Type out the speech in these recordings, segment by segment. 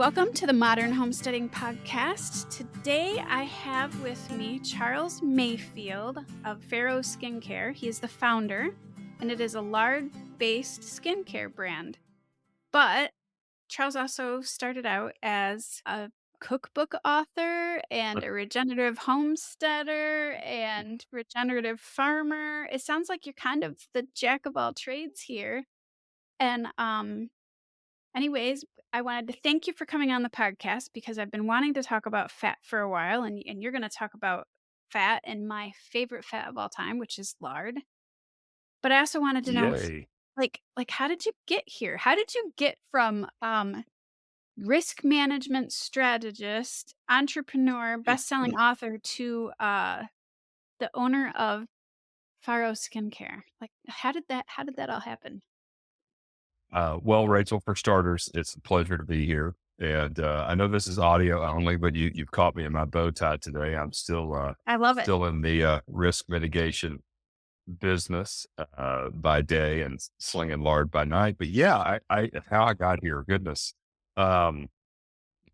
welcome to the Modern Homesteading Podcast. Today I have with me Charles Mayfeild of Farrow Skincare. He is the founder, and it is a lard-based skincare brand. But Charles also started out as a cookbook author and a regenerative homesteader and regenerative farmer. It sounds like you're kind of the jack of all trades here. And anyways, I wanted to thank you for coming on the podcast because I've been wanting to talk about fat for a while, and you're going to talk about fat and my favorite fat of all time, which is lard. But I also wanted to know, Yay. like how did you get here? How did you get from risk management strategist, entrepreneur, best-selling author to the owner of Farrow Skincare? Like how did that all happen? Well, Rachel, for starters, it's a pleasure to be here. And I know this is audio only, but you've caught me in my bow tie today. I'm I love it. still in the risk mitigation business by day and slinging lard by night. But yeah, I how I got here, goodness. Um,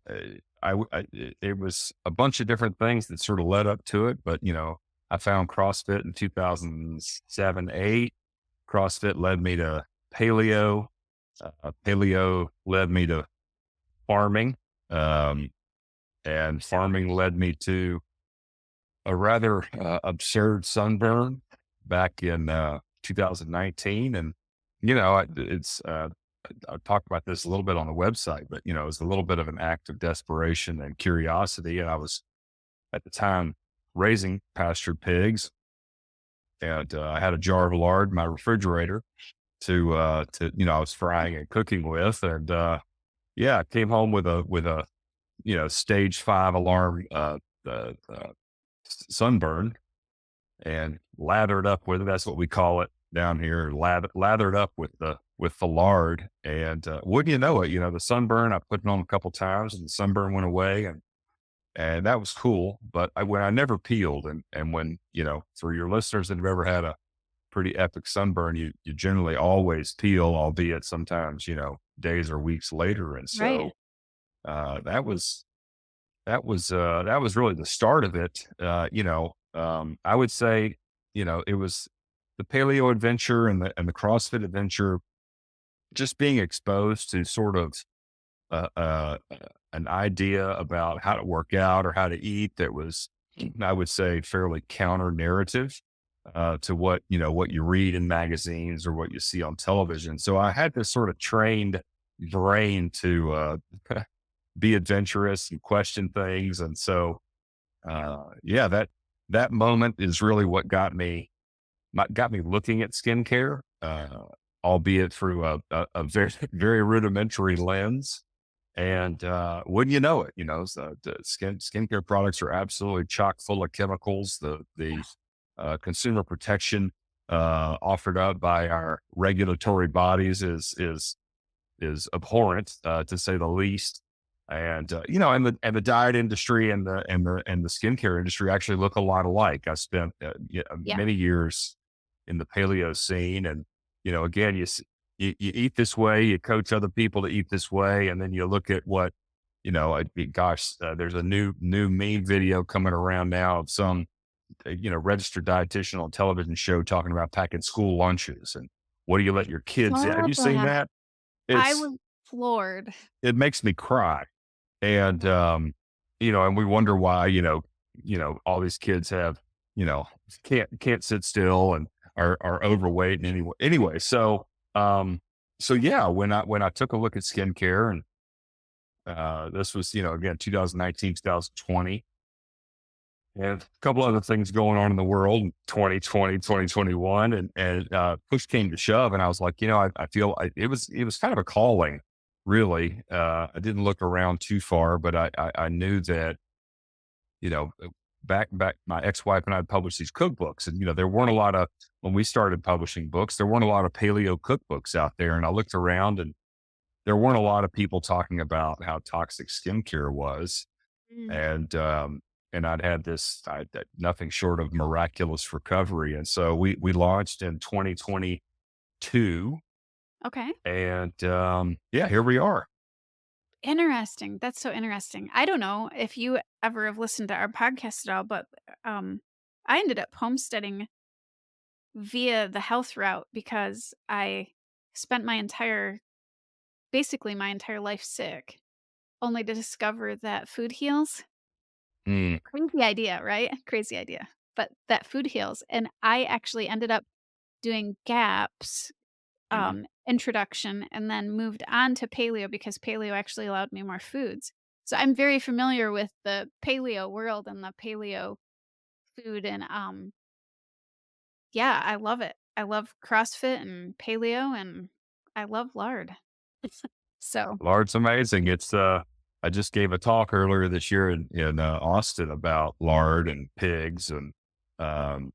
it was a bunch of different things that sort of led up to it. But I found CrossFit in 2007, eight. CrossFit led me to paleo. Paleo led me to farming, and farming led me to a rather absurd sunburn back in 2019. And I talked about this a little bit on the website, but it was a little bit of an act of desperation and curiosity. And I was at the time raising pastured pigs, and I had a jar of lard in my refrigerator to I was frying and cooking with. And I came home with a stage 5 alarm sunburn, and lathered up with it. That's what we call it down here. Lathered up with the lard. And wouldn't you know it, the sunburn, I put it on a couple times and the sunburn went away, and that was cool. But when I never peeled, and when, for your listeners that have ever had a pretty epic sunburn, you generally always peel, albeit sometimes, days or weeks later. And Right. so that was really the start of it. I would say, it was the paleo adventure and the CrossFit adventure, just being exposed to sort of uh, uh, an idea about how to work out or how to eat that was, I would say, fairly counter narrative to what you read in magazines or what you see on television. So I had this sort of trained brain to be adventurous and question things. And so, that moment is really what got me looking at skincare, albeit through a very, very rudimentary lens. And wouldn't you know it, the skincare products are absolutely chock full of chemicals. The consumer protection offered up by our regulatory bodies is abhorrent, to say the least. And and the diet industry and the skincare industry actually look a lot alike. I spent Yeah. many years in the paleo scene, and again, you eat this way, you coach other people to eat this way, and then you look at what there's a new meme video coming around now of some registered dietitian on television show talking about packing school lunches and what do you let your kids eat? Have Saw you seen that. that? I It's was floored. it makes me cry. And and we wonder why, all these kids have, can't sit still and are overweight and anyway. So yeah, when I took a look at skincare, and this was, again, 2019, 2020, and a couple other things going on in the world in 2020, 2021. And push came to shove. And I was like, I feel it was kind of a calling, really. I didn't look around too far, but I knew that, you know, back, my ex-wife and I had published these cookbooks, and, there weren't a lot of, when we started publishing books, there weren't a lot of paleo cookbooks out there. And I looked around, and there weren't a lot of people talking about how toxic skincare was. Mm. And I'd had nothing short of miraculous recovery. And so we launched in 2022, Okay. and here we are. Interesting. That's so interesting. I don't know if you ever have listened to our podcast at all, but um, I ended up homesteading via the health route because I spent basically my entire life sick, only to discover that food heals. Mm, Crazy idea, right? Crazy idea. But that food heals. And I actually ended up doing GAPS mhm. introduction and then moved on to paleo because paleo actually allowed me more foods. So I'm very familiar with the paleo world and the paleo food and yeah, I love it. I love CrossFit and paleo and I love lard. So, Lard's amazing. I just gave a talk earlier this year in Austin about lard and pigs, and um,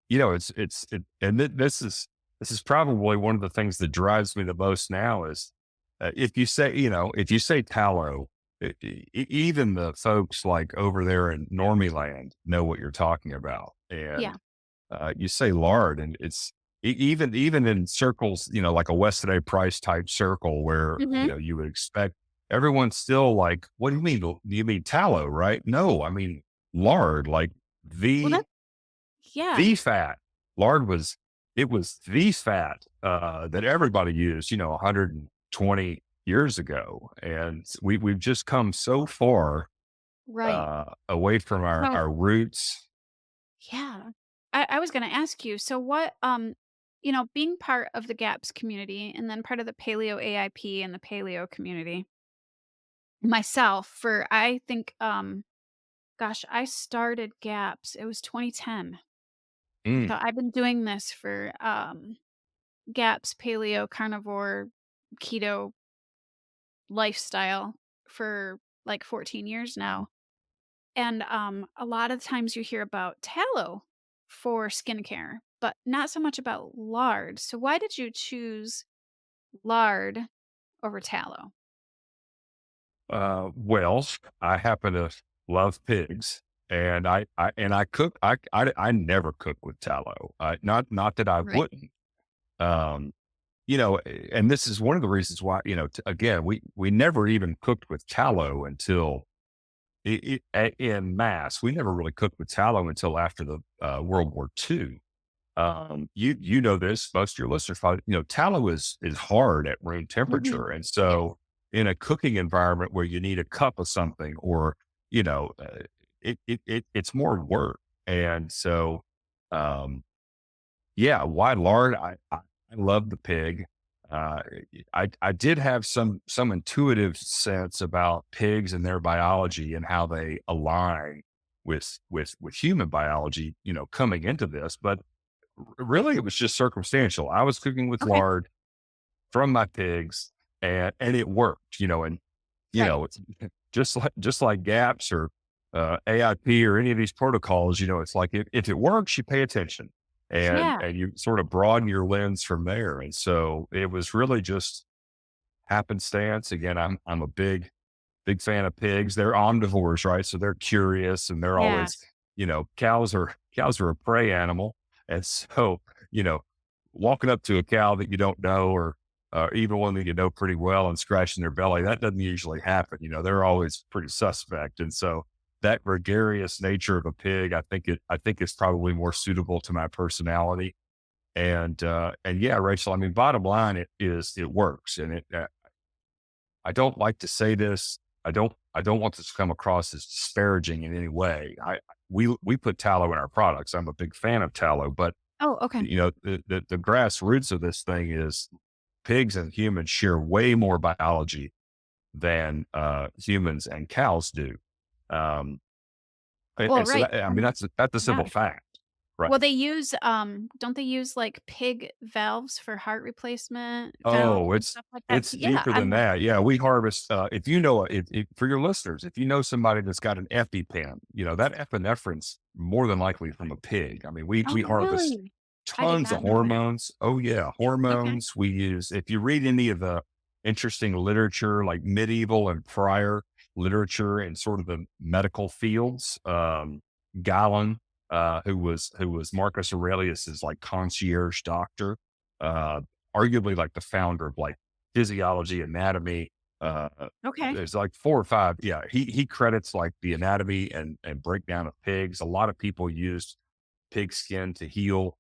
this is probably one of the things that drives me the most now is if you say tallow, even the folks like over there in Normie land know what you're talking about, yeah. and you say lard, and it's even in circles, like a West Today Price type circle where Mhm. you would expect everyone's still like, "What do you mean? Do you mean tallow, right?" No, I mean lard, like Well, the yeah, the fat. Lard was it was the fat that everybody used, 120 years ago, and we've just come so far right. away from So, our roots. yeah. I was gonna ask you, so what, being part of the GAPS community and then part of the paleo AIP and the paleo community myself for I think, gosh, I started GAPS, it was 2010. Mm, So I've been doing this for, GAPS, paleo, carnivore, keto lifestyle for like 14 years now. And a lot of times you hear about tallow for skincare, but not so much about lard. So why did you choose lard over tallow? well, I happen to love pigs, and I cook. I never cook with tallow. Not that I Right. wouldn't. Um, and this is one of the reasons why again we never even cooked with tallow until in mass. We never really cooked with tallow until after the World War II. You know this, most of your listeners probably, tallow is hard at room Mhm. temperature. And Yeah. so in a cooking environment where you need a cup of something or, you know, it's more work. And so, um, yeah, why lard? I love the pig. Uh, I did have some intuitive sense about pigs and their biology and how they align with human biology, coming into this, but really, it was just circumstantial. I was cooking with Okay. lard from my pigs, and it worked, and you Right. know, it's just like GAPS or AIP or any of these protocols, it's like if it works, you pay attention, Yeah. and you sort of broaden your lens from there. And so it was really just happenstance. Again, I'm a big fan of pigs. They're omnivores, right? So they're curious and they're always, Yes. cows are a prey animal. And so, you know, walking up to a cow that you don't know or even one that you know pretty well and scratching their belly, that doesn't usually happen. They're always pretty suspect. And so that gregarious nature of a pig, I think is probably more suitable to my personality. And yeah, Rachel, I mean, bottom line, it works. And I don't like to say this. I don't want this to come across as disparaging in any way. We put tallow in our products. I'm a big fan of tallow, but Oh, okay. the grassroots of this thing is pigs and humans share way more biology than humans and cows do. Um, Well, and so right. that, I mean that's a Yeah. simple fact, Well, right? they use, don't they use, like, pig valves for heart replacement valves Oh, and stuff like that it's too? Yeah, deeper than I'm that. Yeah, we harvest. If you know, if for your listeners, if you know somebody that's got an EpiPen, that epinephrine's more than likely from a pig. I mean, we Oh, harvest really? I did tons of not know that. hormones. Oh yeah, Okay. hormones. We use. If you read any of the interesting literature, like medieval and prior literature in sort of the medical fields, Galen, who was Marcus Aurelius's like concierge doctor. Uh, Arguably like the founder of like physiology, anatomy. Uh, Okay. there's like 4 or 5. Yeah, he credits like the anatomy and breakdown of pigs. A lot of people use pig skin to heal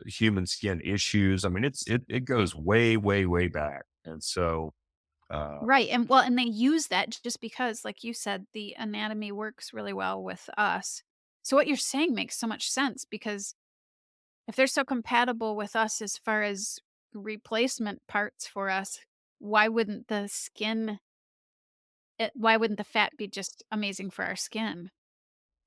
human skin issues. I mean, it goes way, way, way back. And so, uh, Right, and well, and they use that just because, like you said, the anatomy works really well with us. So what you're saying makes so much sense because if they're so compatible with us as far as replacement parts for us, why wouldn't the skin why wouldn't the fat be just amazing for our skin?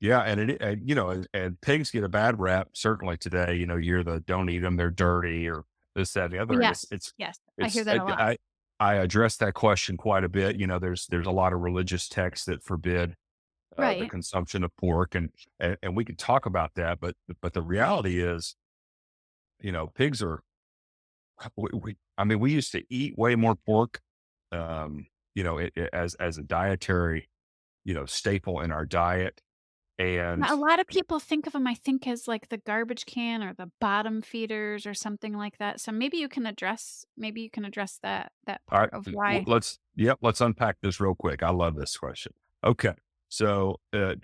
yeah, and pigs get a bad rap certainly today. You're the don't eat them, they're dirty, or this, that, and the other. And Yes, yes, I hear it's, that a lot. I address that question quite a bit. There's a lot of religious texts that forbid the Right. consumption of pork, and we could talk about that. But the reality is, pigs are. I mean, we used to eat way more pork, as a dietary, staple in our diet, and A lot of people think of them, I think, as like the garbage can or the bottom feeders or something like that. So maybe you can address that all right, part of why. let's unpack this real quick. I love this question. Okay, so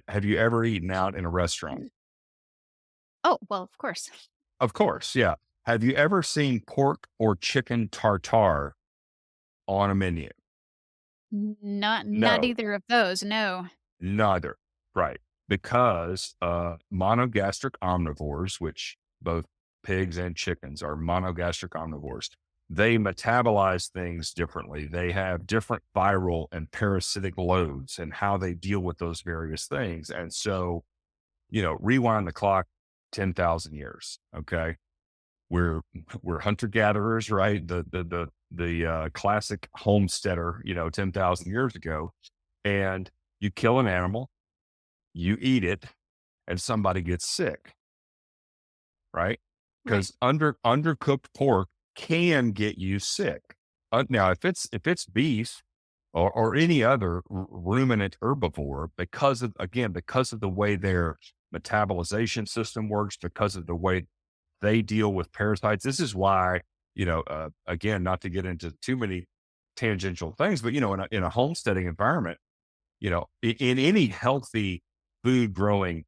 have you ever eaten out in a restaurant? Oh, well, of course. Of course, yeah. Have you ever seen pork or chicken tartare on a menu? Not No. either of those, no. Neither. Right. Because monogastric omnivores, which both pigs and chickens are monogastric omnivores, they metabolize things differently. They have different viral and parasitic loads and how they deal with those various things. And so, rewind the clock 10,000 years. Okay. We're we're hunter gatherers, right? The classic homesteader, 10,000 years ago, and you kill an animal, you eat it, and somebody gets sick, right? Right. Because undercooked pork can get you sick. Now, if it's beef or any other ruminant herbivore, because of the way their metabolization system works, because of the way they deal with parasites. This is why, again, not to get into too many tangential things, but in a homesteading environment, in any healthy food growing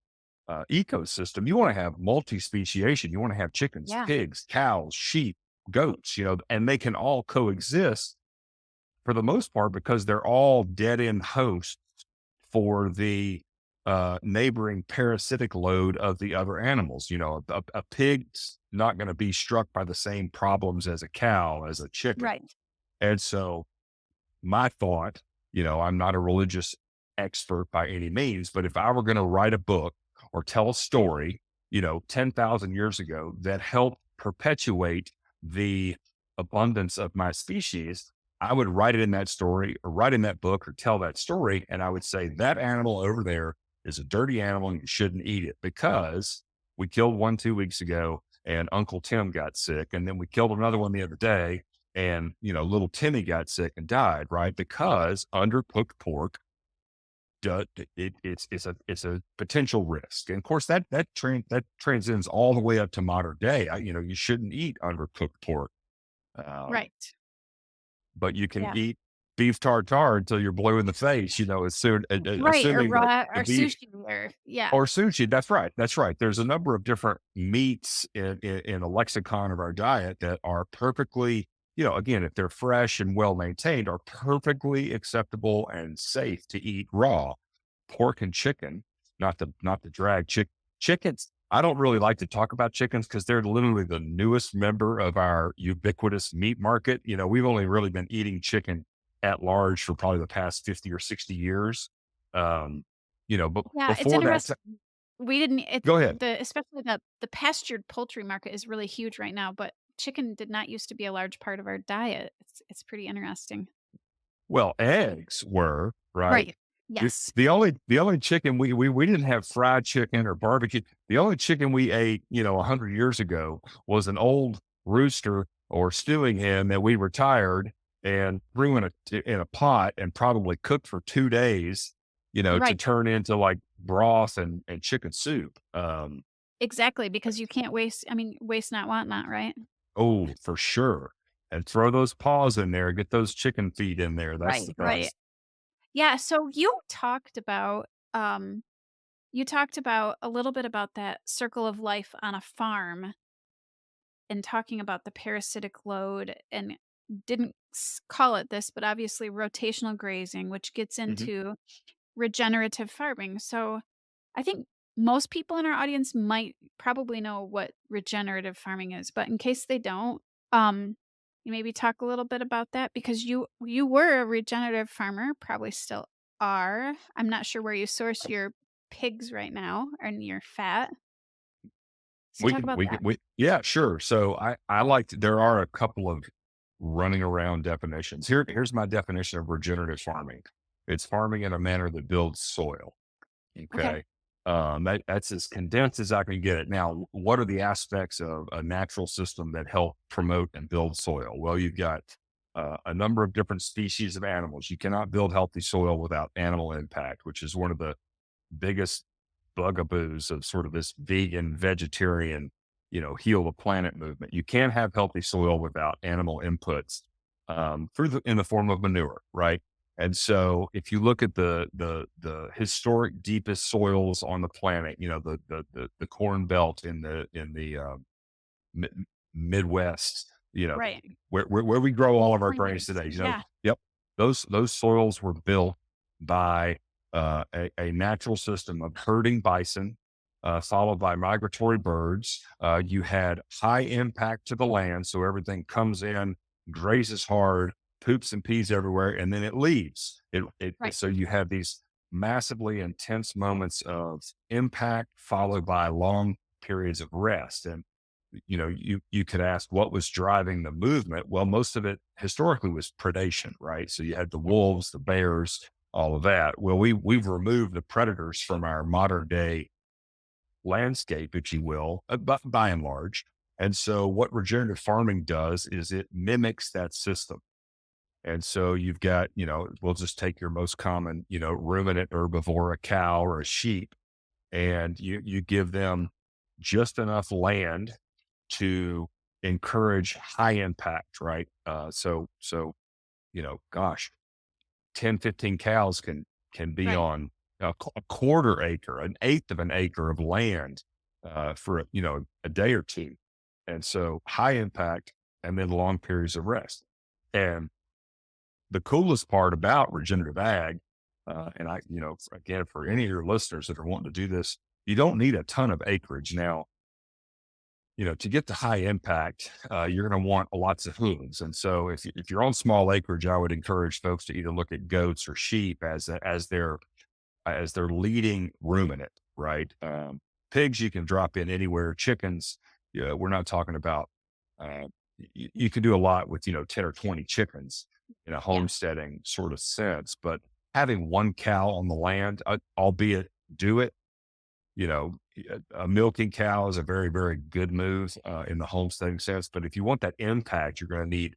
ecosystem, you want to have multi speciation. You want to have chickens, Yeah. pigs, cows, sheep, goats, and they can all coexist for the most part because they're all dead end hosts for the neighboring parasitic load of the other animals. A pig's not going to be struck by the same problems as a cow, as a chicken. Right. And so my thought, I'm not a religious expert by any means, but if I were going to write a book or tell a story, 10,000 years ago that helped perpetuate the abundance of my species, I would write it in that story or write in that book or tell that story. And I would say that animal over there is a dirty animal and you shouldn't eat it because we killed one 2 weeks ago and Uncle Tim got sick. And then we killed another one the other day and little Timmy got sick and died, right? Because undercooked pork, it's a potential risk, and of course that transcends all the way up to modern day. You shouldn't eat undercooked pork, um, Right. but you can Yeah. eat beef tartare until you're blue in the face. As soon Right, or assuming that raw the or beef sushi or yeah. or sushi. That's right. That's right. There's a number of different meats in a lexicon of our diet that are perfectly, again, if they're fresh and well maintained, are perfectly acceptable and safe to eat raw. Pork and chicken, not to drag chickens. I don't really like to talk about chickens because they're literally the newest member of our ubiquitous meat market. We've only really been eating chicken at large for probably the past 50 or 60 years. Um, but Yeah, it's before that, interesting. We didn't go ahead. the especially the pastured poultry market is really huge right now, but chicken did not used to be a large part of our diet. It's pretty interesting. Well, eggs were right. Right. The, Yes. the only the only chicken we didn't have fried chicken or barbecue. The only chicken we ate, 100 years ago was an old rooster or stewing hen that we retired and threw in a pot and probably cooked for 2 days, to Right. turn into like broth and chicken soup. Exactly, because you can't waste I mean, waste not, want not, right? Oh, for sure. and throw those paws in there, get those chicken feet in there. That's the Right, right. best. Yeah, so um you talked about a little bit about that circle of life on a farm and talking about the parasitic load and didn't call it this, but obviously rotational grazing, which gets Mhm. into regenerative farming. So I think most people in our audience might probably know what regenerative farming is, but in case they don't, um, you maybe talk a little bit about that because you were a regenerative farmer, probably still are. I'm not sure where you source your pigs right now and your fat. So talk about that. Yeah, sure. So I like there are a couple of running around definitions. Here's my definition of regenerative farming. It's farming in a manner that builds soil. Okay. Okay. That's as condensed as I can get it. Now, what are the aspects of a natural system that help promote and build soil? Well, you've got a number of different species of animals. You cannot build healthy soil without animal impact, which is one of the biggest bugaboos of sort of this vegan, vegetarian, heal the planet movement. You can't have healthy soil without animal inputs in the form of manure, right? And so, if you look at the historic deepest soils on the planet, the corn belt in the Mi Midwest, Right. where we grow all of our Corn grains maze. today, Yeah. yep, those soils were built by, a natural system of herding bison, followed by migratory birds. You had high impact to the land, so everything comes in, grazes hard, poops and pees everywhere, and then it leaves. Right. So you have these massively intense moments of impact followed by long periods of rest, and you could ask what was driving the movement. Well, most of it historically was predation, right? So you had the wolves, the bears, all of that. Well, we've removed the predators from our modern day landscape, if you will, by and large. And so what regenerative farming does is it mimics that system. And so you've got, we'll just take your most common, ruminant herbivore, a cow or a sheep, and you give them just enough land to encourage high impact, right? Gosh, 10, 15 cows can be Right. on a quarter acre, an eighth of an acre of land for a day or two, and so high impact, and then long periods of rest. And the coolest part about regenerative ag, and again, for any of your listeners that are wanting to do this, you don't need a ton of acreage now. To get the high impact, you're going to want lots of hooves. And so if you're on small acreage, I would encourage folks to either look at goats or sheep as their leading ruminant, right? Pigs you can drop in anywhere. Chickens, yeah, we're not talking about. You can do a lot with 10 or 20 chickens in a Yeah. homesteading sort of sense, but having one cow on the land, albeit do it, a milking cow is a very, very good move in the homesteading sense. But if you want that impact, you're going to need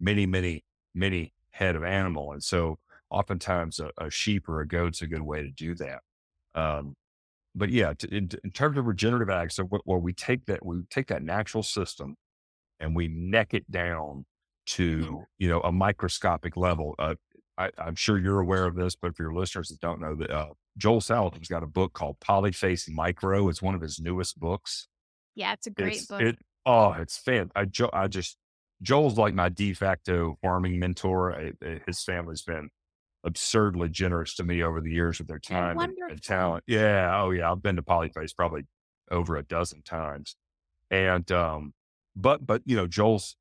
many, many, many head of animal. And so oftentimes a sheep or a goat's a good way to do that. Um, but yeah, in terms of regenerative ag, so what we take that natural system and we neck it down Mhm. to a microscopic level. I'm sure you're aware of this, but for your listeners that don't know, that Joel Salatin's got a book called Polyface Micro. It's one of his newest books. Yeah, it's a great It's book. it oh, it's fan. I just Joel's like my de facto farming mentor. His family's been absurdly generous to me over the years with their Oh, time and wonderful. talent. Yeah, oh yeah, I've been to Polyface probably over a dozen times. And, but, Joel's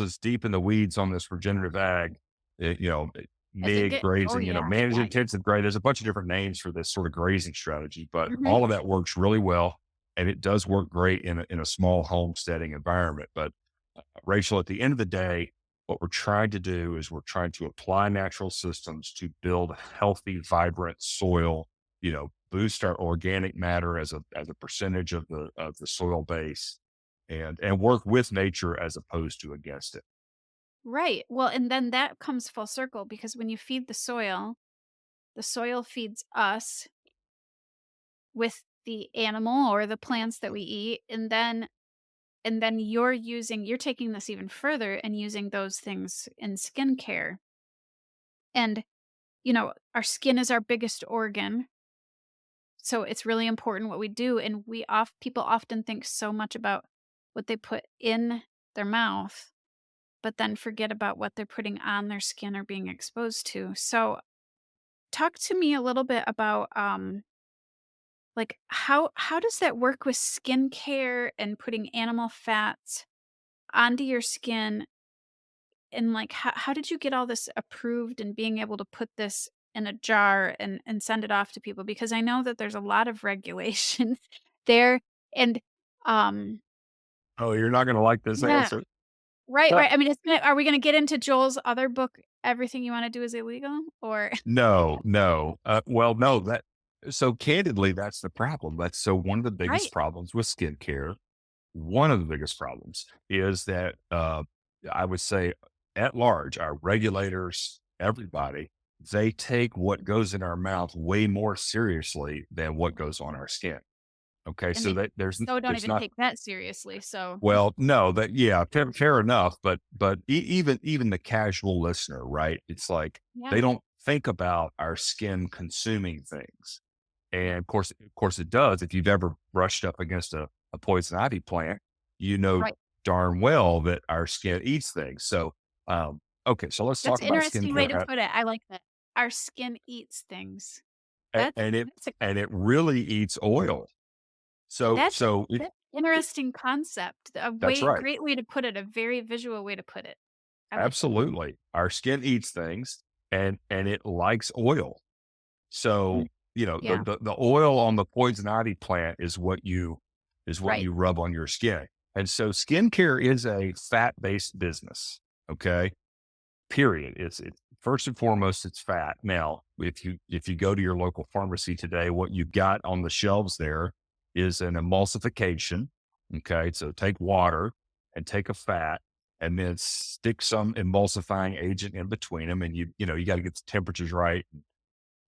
is deep in the weeds on this regenerative ag, As it MIG get oh, grazing, yeah. managed Yeah, yeah. intensive grazing. There's a bunch of different names for this sort of grazing strategy, but Mhm. all of that works really well. And it does work great in a small homesteading environment. But Rachel, at the end of the day, what we're trying to do is we're trying to apply natural systems to build healthy, vibrant soil, boost our organic matter as a percentage of the soil base, and work with nature as opposed to against it. Right. Well, and then that comes full circle because when you feed the soil feeds us with the animal or the plants that we eat, and then And then you're taking this even further and using those things in skincare. And, our skin is our biggest organ. So it's really important what we do. And people often think so much about what they put in their mouth, but then forget about what they're putting on their skin or being exposed to. So talk to me a little bit about like how does that work with skincare and putting animal fats onto your skin, and like how did you get all this approved and being able to put this in a jar and send it off to people, because I know that there's a lot of regulation there. And um Oh, you're not going to like this yeah, answer. right, right. I mean, are we going to get into Joel's other book, Everything You Want to Do Is Illegal, or No, no. Well, no, so candidly, that's the problem. So one of the biggest right, problems with skincare, one of the biggest problems is that, I would say at large, our regulators, everybody, they take what goes in our mouth way more seriously than what goes on our skin. Okay. and So they that so don't there's even not, take that seriously, so well, no, yeah, fair enough. But even the casual listener, right? It's like they yeah, don't think about our skin consuming things. yeah, And of course it does. If you've ever brushed up against a poison ivy plant, you know right. darn well that our skin eats things. So, okay, so let's That's talk an about interesting way skincare. to put it, I like that. Our skin eats things. A- That's and it that's a and it really eats oil. So that's so that's it interesting concept, a that's way right. great way to put it, a very visual way to put it. I like that. Absolutely. Our skin eats things and it likes oil. Mm, So, the, yeah, the oil on the poison ivy plant is what right. you rub on your skin. And so skincare is a fat-based business. Okay. Period. It's first and foremost, it's fat. Now, if you go to your local pharmacy today, what you've got on the shelves there is an emulsification. Okay. So take water and take a fat and then stick some emulsifying agent in between them. And you got to get the temperatures right,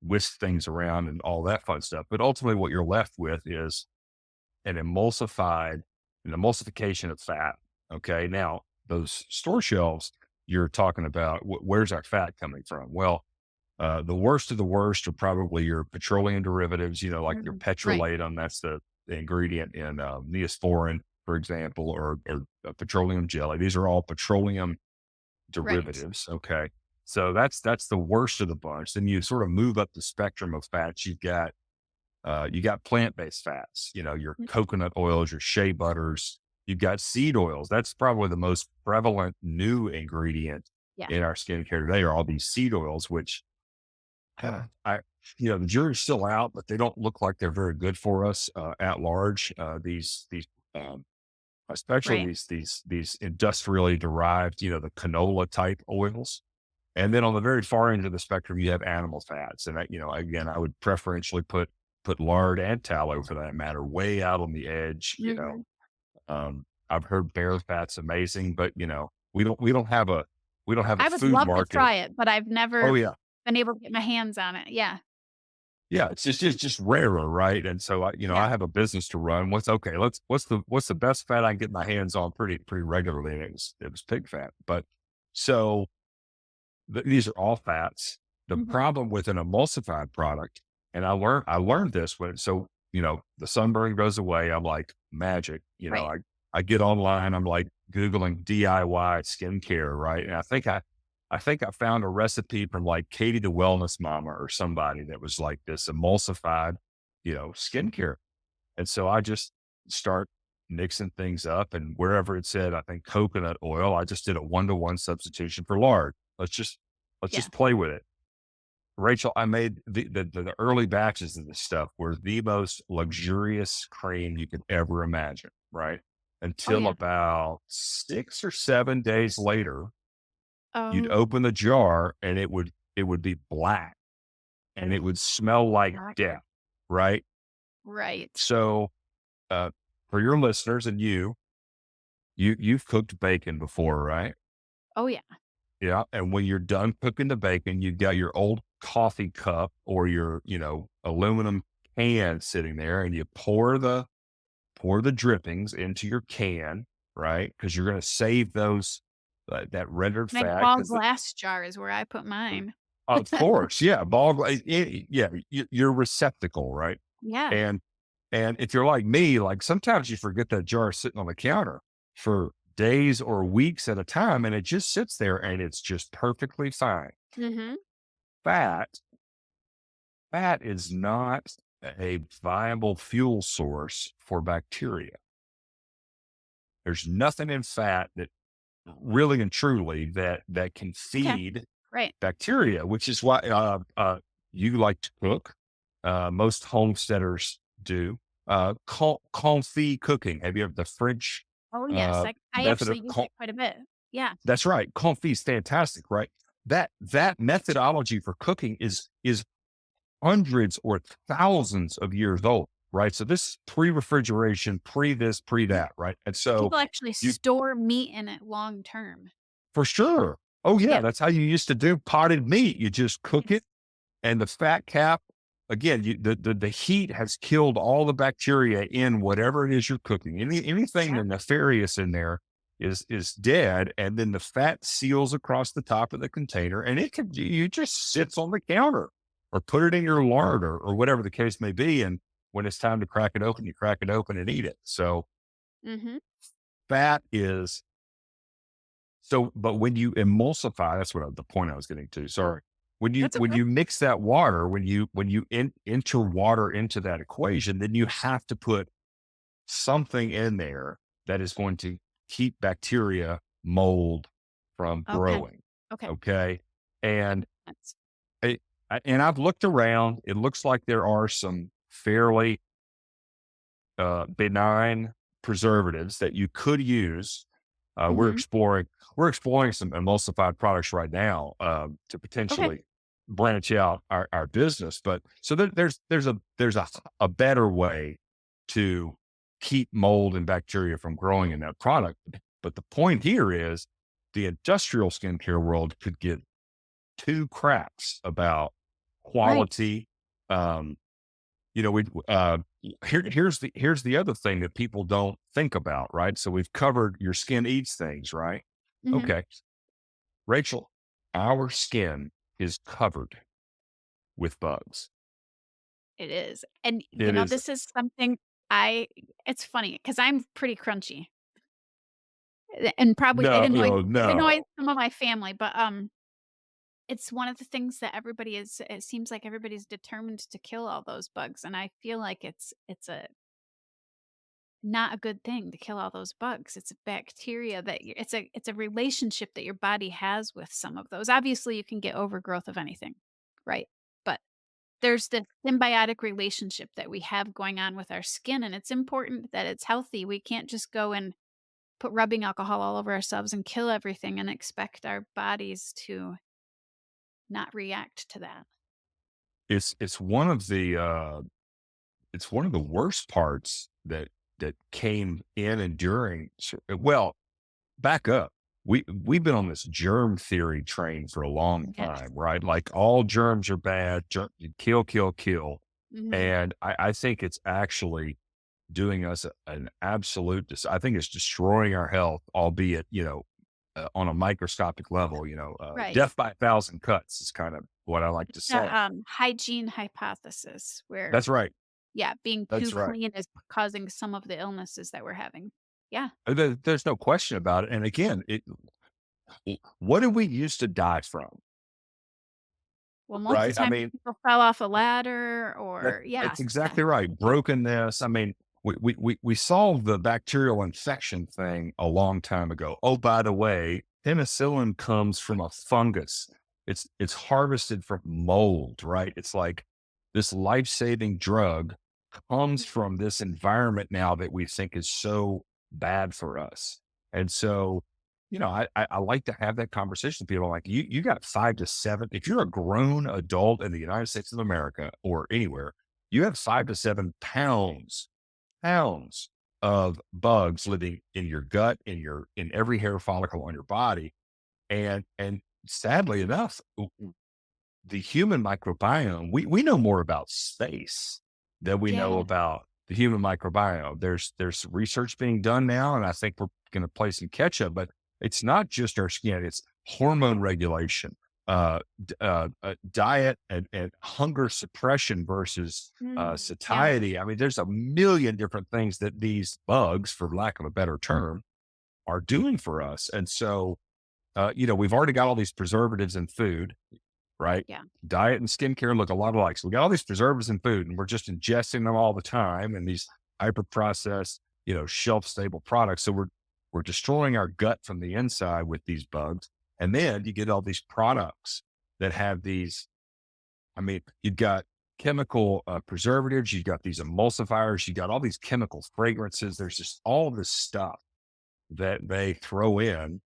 whisk things around and all that fun stuff. But ultimately what you're left with is an an emulsification of fat. Okay. Now, those store shelves you're talking about, where's our fat coming from? Well, the worst of the worst are probably your petroleum derivatives, like your Mhm. Right, petrolatum. That's the ingredient in Neosporin, for example, or petroleum jelly. These are all petroleum right. derivatives. Okay. So that's the worst of the bunch. Then you sort of move up the spectrum of fats. You got plant-based fats, your Mm, coconut oils, your shea butters. You've got seed oils. That's probably the most prevalent new ingredient yeah. in our skincare today are all these seed oils, which I, the jury's still out, but they don't look like they're very good for us at large. Um, Especially Right. these industrially derived, the canola type oils. And then on the very far end of the spectrum, you have animal fats. And again, I would preferentially put lard and tallow for that matter, way out on the edge. Mhm. I've heard bear fat's amazing, but we don't have a I would food love to market. try it, but I've Oh never yeah. been able to get my hands on it. Yeah, Yeah. It's just rarer, right? And so I yeah, have a business to run. What's the best fat I can get my hands on pretty regularly? And it was pig fat. But so these are all fats. The mhm, problem with an emulsified product, and I learned this the sunburn goes away. I'm like magic. right. I get online. I'm like Googling DIY skincare, right? And I think I found a recipe from like Katie the Wellness Mama or somebody that was like this emulsified, skincare. And so I just start mixing things up, and wherever it said, I think coconut oil, I just did a 1-to-1 substitution for lard. Let's just Yeah. play with it. Rachel, I made the early batches of this stuff were the most luxurious cream you could ever imagine, right? Oh, Until yeah. about 6 or 7 days later, you'd Oh, open the jar and it would be black and it would smell like black. death, right? Right. So uh, for your listeners and you've cooked bacon before, right? Oh, yeah. Yeah. And when you're done cooking the bacon, you've got your old coffee cup or your, aluminum can sitting there and you pour the drippings into your can right? Because you're going to save those that rendered My fat. tall Because glass jar is where I put mine. of course, yeah, yeah, your receptacle, right? Yeah. And if you're like me, like sometimes you forget that jar sitting on the counter for days or weeks at a time, and it just sits there and it's just perfectly fine. Mhm. Fat, fat is not a viable fuel source for bacteria. There's nothing in fat that really and truly that can Okay. feed Right. bacteria, which is why you like to cook. Most homesteaders do. Confit cooking. Have you ever the French Oh, yes. I method actually of use it quite a bit. Yeah. that's right. Confit is fantastic, right? That methodology for cooking is hundreds or thousands of years old, right? So this pre-refrigeration, pre this, pre Mhm. that, right? And so People actually you store meat in it long term. for sure. Oh yeah, Yep. that's how you used to do potted meat. You just cook Yes. it and the fat cap, again, the heat has killed all the bacteria in whatever it is you're cooking. Anything Yep. nefarious in there is dead, and then the fat seals across the top of the container, and you just sits on the counter or put it in your larder or whatever the case may be. And when it's time to crack it open, you crack it open and eat it. So Mhm. fat is so, but when you emulsify, that's the point I was getting to. Sorry. That's When okay. you mix that water, when you enter water into that equation, then you have to put something in there that is going to keep bacteria, mold from Okay. growing. Okay. Okay. And That's it, and I've looked around. It looks like there are some fairly benign preservatives that you could use. Mhm. We're exploring some emulsified products right now to Okay. potentially branch out our business. But so there's a better way to keep mold and bacteria from growing in that product. But the point here is the industrial skincare world could get two craps about Right. quality. Um, we here's the other thing that people don't think about, right? So we've covered your skin eats things, right? Mhm. Okay, Rachel, our skin is covered with bugs. It is. And, It is this is something I it's funny because 'cause I'm pretty crunchy, and probably no, no, it annoys no. some of my family, but, it's one of the things that it seems like everybody's determined to kill all those bugs, and I feel like it's a not a good thing to kill all those bugs. It's a bacteria that you it's a relationship that your body has with some of those. Obviously, you can get overgrowth of anything, right? But there's this symbiotic relationship that we have going on with our skin, and it's important that it's healthy. We can't just go and put rubbing alcohol all over ourselves and kill everything and expect our bodies to not react to that. It's one of the worst parts that came in and during. Well, back up. We've been on this germ theory train for a long Yes. time, right? Like all germs are bad, kill, kill, kill. Mhm. And I think it's actually doing us an absolute, I think it's destroying our health, albeit, on a microscopic level, Right. death by a thousand cuts is kind of what I like to The, say. hygiene hypothesis where, That's right. yeah, being too That's right. clean is causing some of the illnesses that we're having. Yeah. There's no question about it. And again, what did we used to die from? Well, most of the Right. I time mean, people fell off a ladder That or yeah, that's exactly right. Brokenness. I mean, we solved the bacterial infection thing a long time ago. Oh, by the way, penicillin comes from a fungus. It's harvested from mold, right? It's like this life-saving drug comes from this environment now that we think is so bad for us. And so, I like to have that conversation with people. Like you got 5 to 7. If you're a grown adult in the United States of America or anywhere, you have 5 to 7 pounds of bugs living in your gut, in every hair follicle on your body. And sadly enough, the human microbiome, we know more about space than we know Yeah. about the human microbiome. There's research being done now, and I think we're going to play some catch up. But it's not just our skin; it's hormone regulation, diet, and hunger suppression versus Yeah. satiety. I mean, there's a million different things that these bugs, for lack of a better term, are doing for us. And so, we've already got all these preservatives in food, right? Yeah. Diet and skincare look a lot alike. So we got all these preservatives in food and we're just ingesting them all the time and these hyper processed, shelf stable products. So we're destroying our gut from the inside with these bugs. And then you get all these products that have these, I mean, you've got chemical preservatives, you've got these emulsifiers, you got all these chemical fragrances. There's just all this stuff that they throw in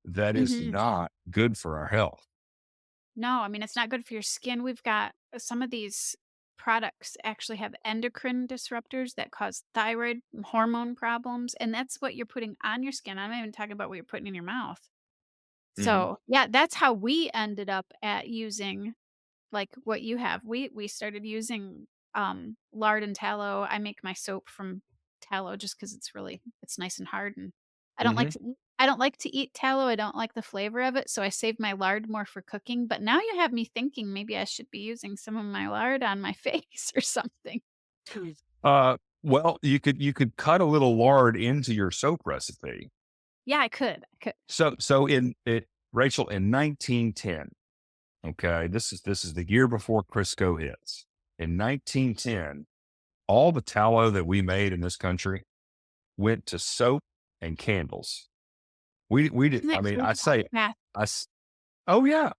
that is Hmm. not good for our health. No, I mean, it's not good for your skin. We've got some of these products actually have endocrine disruptors that cause thyroid hormone problems. And that's what you're putting on your skin. I'm not even talking about what you're putting in your mouth. Hmm. So, yeah, that's how we ended up at using like what you have. We started using lard and tallow. I make my soap from tallow just cuz it's nice and hard and Hmm. I don't like to eat tallow. I don't like the flavor of it, so I save my lard more for cooking. But now you have me thinking maybe I should be using some of my lard on my face or something. Well, you could cut a little lard into your soap recipe. Yeah, I could. I could. So in it, Rachel, in 1910, okay, this is the year before Crisco hits. In 1910, all the tallow that we made in this country went to soap and candles. We did. Isn't I that mean, I crazy how say, fast? oh yeah,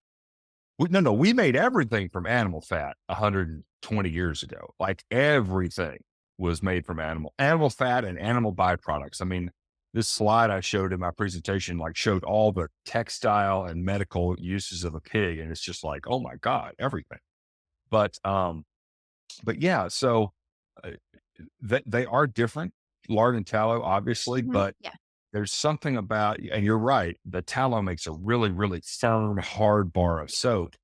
no, we made everything from animal fat 120 years ago. Like everything was made from animal fat and animal byproducts. I mean, this slide I showed in my presentation like showed all the textile and medical uses of a pig, and it's just like, oh my god, everything. But but yeah, so uh, they are different, lard and tallow, obviously, Mhm. but Yeah. there's something about, and you're right, the tallow makes a really, really firm, hard bar of soap.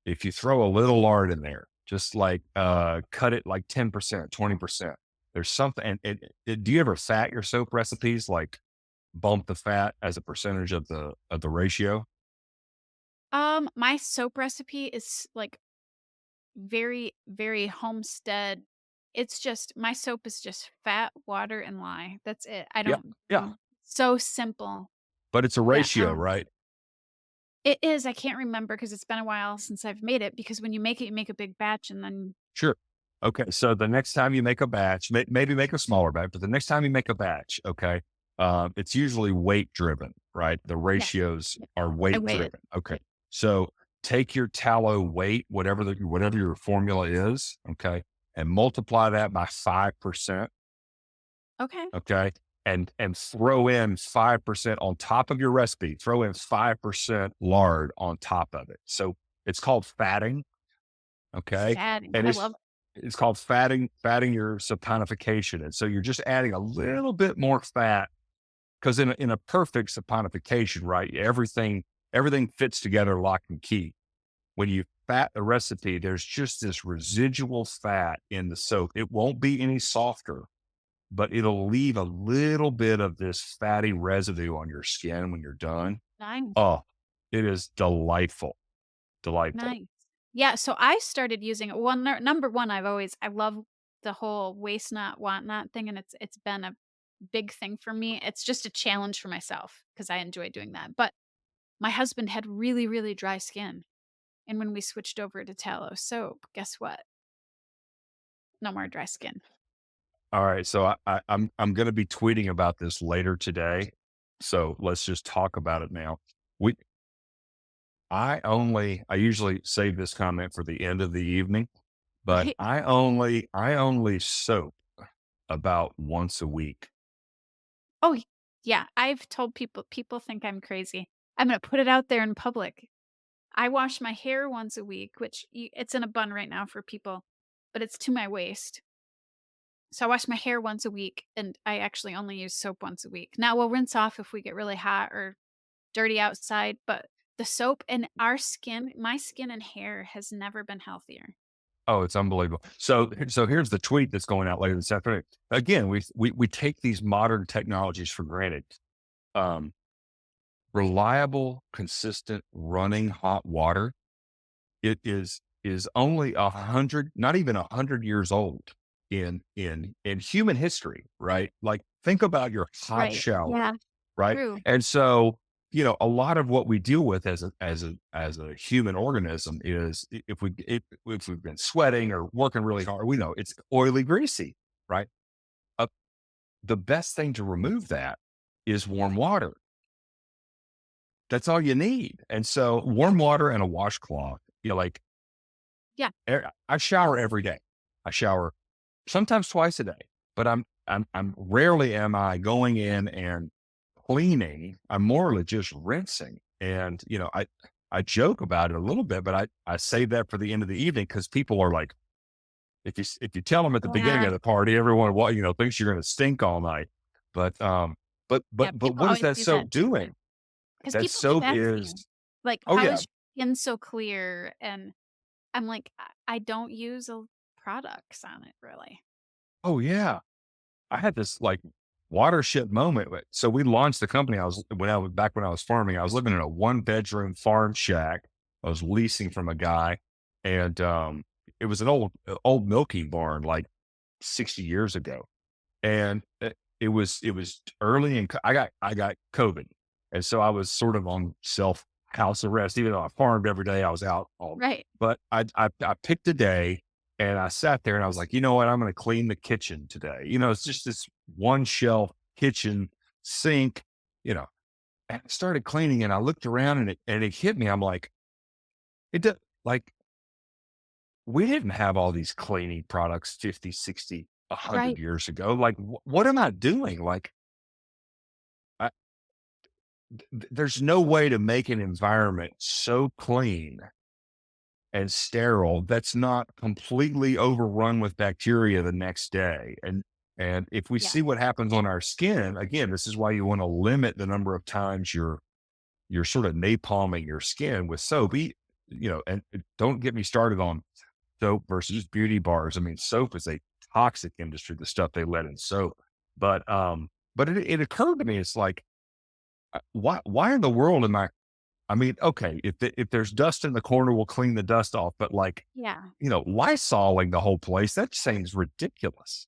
If you throw a little lard in there, just like cut it like 10%, 20%. There's something. And do you ever fat your soap recipes? Like bump the fat as a percentage of the ratio? My soap recipe is like very, very homestead. It's just my soap is just fat, water, and lye. That's it. I Yeah, don't yeah. do so simple But it's a that, ratio, right? it is, I can't remember because 'cause it's been a while since I've made it because when you make it, you make a big batch and then Sure. Okay. So the next time you make a batch, maybe make a smaller batch, but the next time you make a batch, okay, it's usually weight driven, right? The yes. ratios Yep. are I weight weigh it. driven. Okay. So take your tallow weight, whatever your formula is, okay, and multiply that by 5%. Okay. Okay. And throw in 5% on top of your recipe. Throw in 5% lard on top of it. So it's called fatting. Okay. Fatting. And I it's love it's called fatting your saponification. And so you're just adding a little bit more fat because in a perfect saponification, right? Everything fits together lock and key. When you fat the recipe, there's just this residual fat in the soap. It won't be any softer, but it'll leave a little bit of this fatty residue on your skin when you're done. nice. Oh, it is delightful. Delightful. Nice. Yeah, so I started using it. Well, number 1, I love the whole waste not, want not thing, and it's been a big thing for me. It's just a challenge for myself because I enjoy doing that. But my husband had really, really dry skin, and when we switched over to tallow soap, guess what? No more dry skin. All right, so I'm going to be tweeting about this later today. So let's just talk about it now. We I usually save this comment for the end of the evening, but Right? I only soap about once a week. Oh, yeah, I've told people think I'm crazy. I'm gonna put it out there in public. I wash my hair once a week, which it's in a bun right now for people, but it's to my waist. So I wash my hair once a week, and I actually only use soap once a week. Now we'll rinse off if we get really hot or dirty outside, but the soap and our skin, my skin and hair has never been healthier. Oh, it's unbelievable. So here's the tweet that's going out later this afternoon. Again, we take these modern technologies for granted. Um, Reliable, consistent running hot water, it is only 100, not even 100 years old in human history, right? Like think about your hot Right. shower, Yeah. right? True. And so, a lot of what we deal with as a human organism is if we've been sweating or working really hard, we know it's oily, greasy, right? Uh, the best thing to remove that is warm water. That's all you need. And so warm water and a washcloth, like Yeah. I shower every day. I shower sometimes twice a day, but I'm rarely am I going in and cleaning. I'm more or less just rinsing. And, I joke about it a little bit, but I save that for the end of the evening because people are like, if you tell them at the beginning Yeah. of the party, everyone, thinks you're going to stink all night. But, Yeah. but People what is always that do soap that too. doing? Because That people keep soap asking, is, like, oh "How yeah. is your skin so clear?" And I'm like, I don't use a products on it really." Oh yeah. I had this like watershed moment. So we launched the company. When I was farming, I was living in a 1 bedroom farm shack. I was leasing from a guy, and it was an old milking barn, like 60 years ago. And it was early, and I got COVID, and so I was sort of on self house arrest. Even though I farmed every day, I was out all. Right. But I picked a day, and I sat there, and I was like, you know what, I'm going to clean the kitchen today. It's just this one shelf kitchen sink, you know. And I started cleaning, and I looked around, and it hit me. I'm like, it did like we didn't have all these cleaning products 50, 60, 100 Right. years ago. Like, what am I doing? Like, I, there's no way to make an environment so clean and sterile that's not completely overrun with bacteria the next day. And if we Yeah. see what happens on our skin, again, this is why you want to limit the number of times you're sort of napalming your skin with soap. And don't get me started on soap versus beauty bars. I mean, soap is a toxic industry, the stuff they let in soap. But it occurred to me, it's like, why in the world am I mean, okay, if there's dust in the corner, we'll clean the dust off. But like, Yeah. Lysoling the whole place, that seems ridiculous.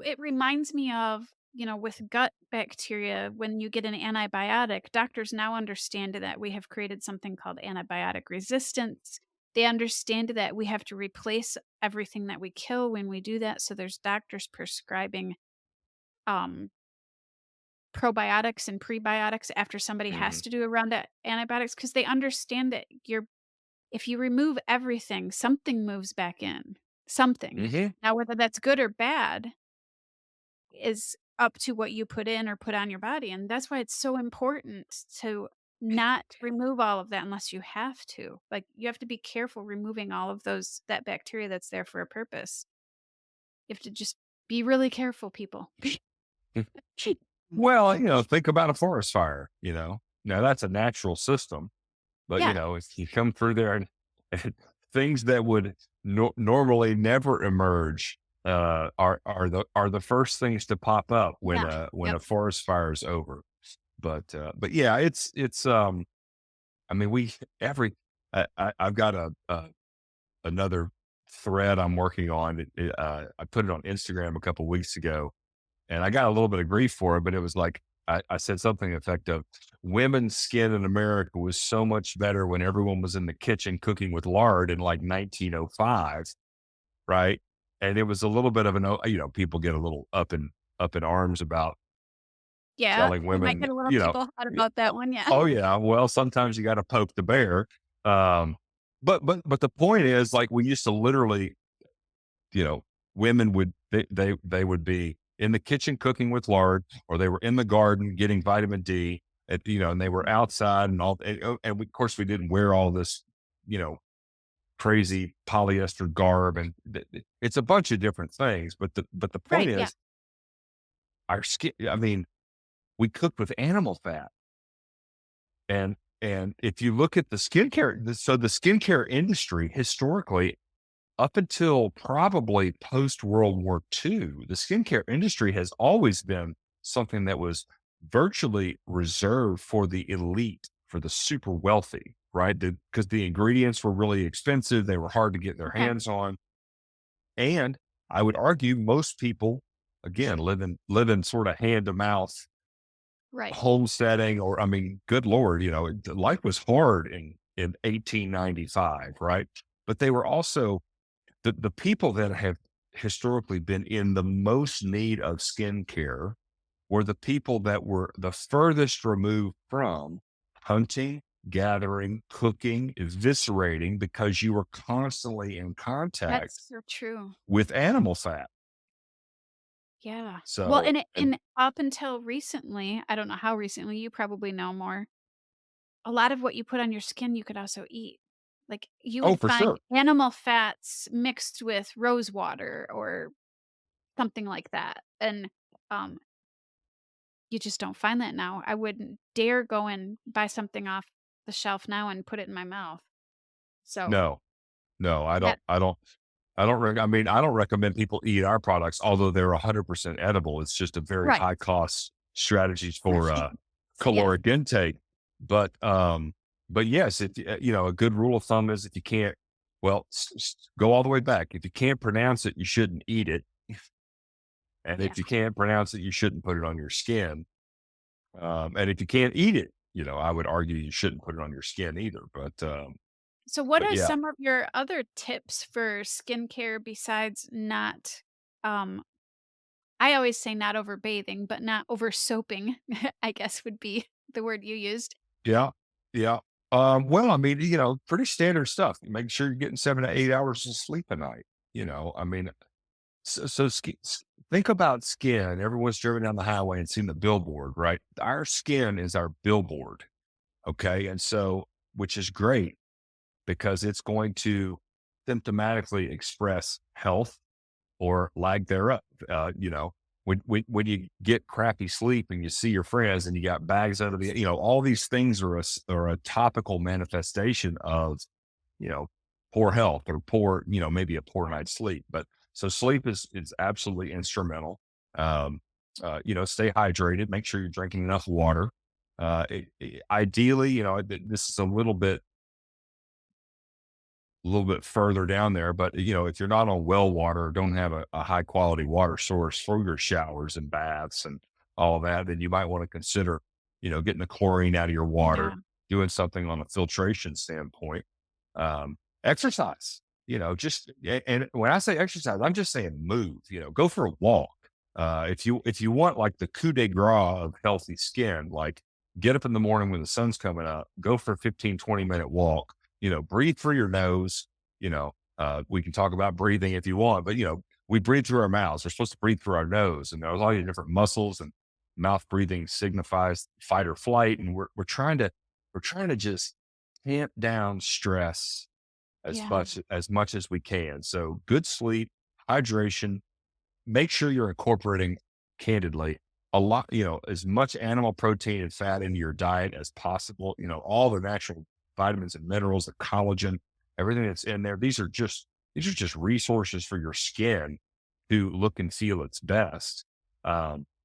It reminds me of, with gut bacteria, when you get an antibiotic, doctors now understand that we have created something called antibiotic resistance. They understand that we have to replace everything that we kill when we do that. So there's doctors prescribing um, probiotics and prebiotics after somebody has Hmm. to do a round of antibiotics because they understand that if you remove everything, something moves back in. Something. Hmm. Now, whether that's good or bad is up to what you put in or put on your body, and that's why it's so important to not remove all of that unless you have to. Like, you have to be careful removing all of that bacteria that's there for a purpose. You have to just be really careful, people. Well, think about a forest fire. Now that's a natural system. But, Yeah, if you come through there and things that would normally never emerge, are the first things to pop up when yeah, when yep, a forest fire is over. But yeah, it's I mean, I've got another thread I'm working on. I put it on Instagram a couple weeks ago, and I got a little bit of grief for it, but it was like, I said something effective. Women's skin in America was so much better when everyone was in the kitchen cooking with lard in like 1905, right? And it was a little bit of people get a little up in arms about yeah. telling You might women, get a little people hot about that one, yeah. oh yeah, well, sometimes you got to poke the bear. Um, but the point is, like, we used to literally, you know, women they would be in the kitchen cooking with lard, or they were in the garden getting vitamin D, and they were Mhm. outside and all, and of course we didn't wear all this, you know, crazy polyester garb, and it's a bunch of different things. But the point Right, yeah, is, our skin. I mean, we cooked with animal fat, and if you look at the skincare, so the skincare industry historically up until probably post World War II, the skincare industry has always been something that was virtually reserved for the elite, for the super wealthy, right? Because the ingredients were really expensive, they were hard to get their Okay. hands on, and I would argue most people, again, living sort of hand to mouth Right. homesteading, or I mean, good Lord, life was hard in 1895, right? But they were also the people that have historically been in the most need of skincare were the people that were the furthest removed from hunting, gathering, cooking, eviscerating, because you were constantly in contact That's so true. with animal fat. Yeah. Well, So, and and up until recently, I don't know how recently, you probably know more. A lot of what you put on your skin, you could also eat. Like, you oh, would for find sure. animal fats mixed with rose water or something like that, and, um, you just don't find that now. I wouldn't dare go and buy something off the shelf now and put it in my mouth. So, No, no, I don't, that I don't, I mean, I don't recommend people eat our products, although they're 100% edible. It's just a very right. high cost strategies for, Right. Yes. caloric intake. But, yes, if, a good rule of thumb is if you can't, well, go all the way back. If you can't pronounce it, you shouldn't eat it. And Yeah. if you can't pronounce it, you shouldn't put it on your skin. And if you can't eat it, I would argue you shouldn't put it on your skin either. So what But are yeah, some of your other tips for skincare besides not, um I always say not over bathing, but not over soaping, I guess would be the word you used. yeah, yeah. Well, I mean, pretty standard stuff. Make sure you're getting 7 to 8 hours of sleep a night. I mean, think about skin. Everyone's driven down the highway and seen the billboard, right? Our skin is our billboard. Okay. And so, which is great because it's going to symptomatically express health or lack thereof. When you get crappy sleep and you see your friends and you got bags under all these things are a topical manifestation of, you know, poor health or poor, maybe a poor night's sleep. But so sleep is absolutely instrumental. Um, stay hydrated, make sure you're drinking enough water. Ideally, this is a little bit further down there. But if you're not on well water or don't have a high quality water source for your showers and baths and all of that, then you might want to consider, getting the chlorine out of your Yeah. water, doing something on a filtration standpoint. Exercise, and when I say exercise, I'm just saying move, go for a walk. If you want like the coup de grace of healthy skin, like get up in the morning when the sun's coming up, go for a 15-20 minute walk, breathe through your nose. We can talk about breathing if you want, but we breathe through our mouths. We're supposed to breathe through our nose, and there's all these different muscles, and mouth breathing signifies fight or flight. And we're trying to just tamp down stress Yeah. as much as we can. So good sleep, hydration, make sure you're incorporating candidly a lot, as much animal protein and fat into your diet as possible, all the natural vitamins and minerals, the collagen, everything that's in there. These are just resources for your skin to look and feel its best.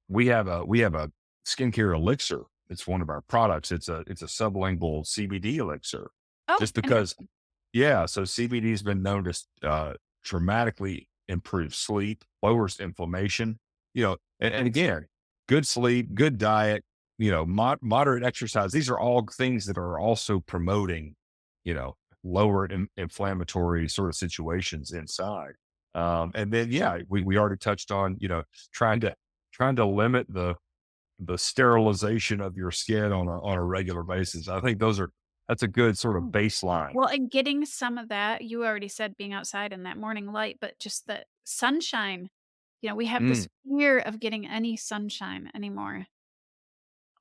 We have a skincare elixir. It's one of our products. It's a sublingual CBD elixir. Oh, Just because, interesting. yeah. So CBD has been known to dramatically improve sleep, lowers inflammation, and again, good sleep, good diet, moderate exercise. These are all things that are also promoting, you know, lower inflammatory sort of situations inside. And then, yeah, we already touched on, trying to trying to limit the sterilization of your skin on a regular basis. I think that's a good sort of Oh. baseline. Well, and getting some of that, you already said being outside in that morning light, but just the sunshine, we have Mm, this fear of getting any sunshine anymore.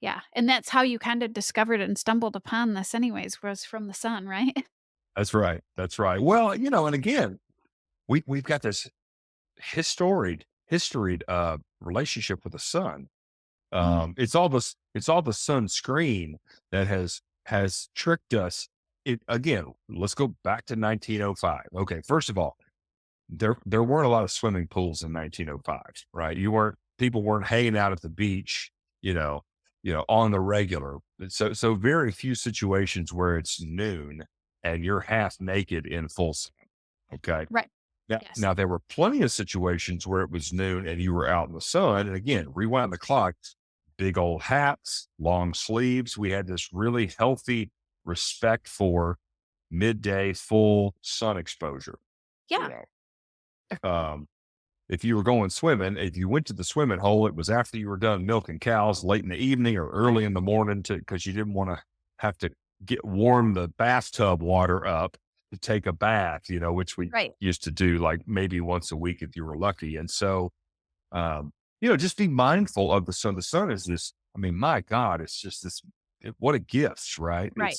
Yeah, and that's how you kind of discovered and stumbled upon this anyways, was from the sun, right? that's right. That's right. Well, and again, we've got this historied relationship with the sun. Mm. It's all the sunscreen that has tricked us. It again, let's go back to 1905. Okay, first of all, there weren't a lot of swimming pools in 1905, right? People weren't hanging out at the beach, you know, on the regular. So very few situations where it's noon and you're half naked in full sun. Okay. Right. Now, Yes. now there were plenty of situations where it was noon and you were out in the sun. And again, rewind the clock, big old hats, long sleeves. We had this really healthy respect for midday full sun exposure. You Yeah. know, if you were going swimming, if you went to the swimming hole, it was after you were done milking cows late in the evening or early in the morning because you didn't want to have to warm the bathtub water up to take a bath, which we Right. used to do like maybe once a week if you were lucky. And so, um, just be mindful of the sun. The sun is this, I mean, my God, it's just this, what a gift, right? Right.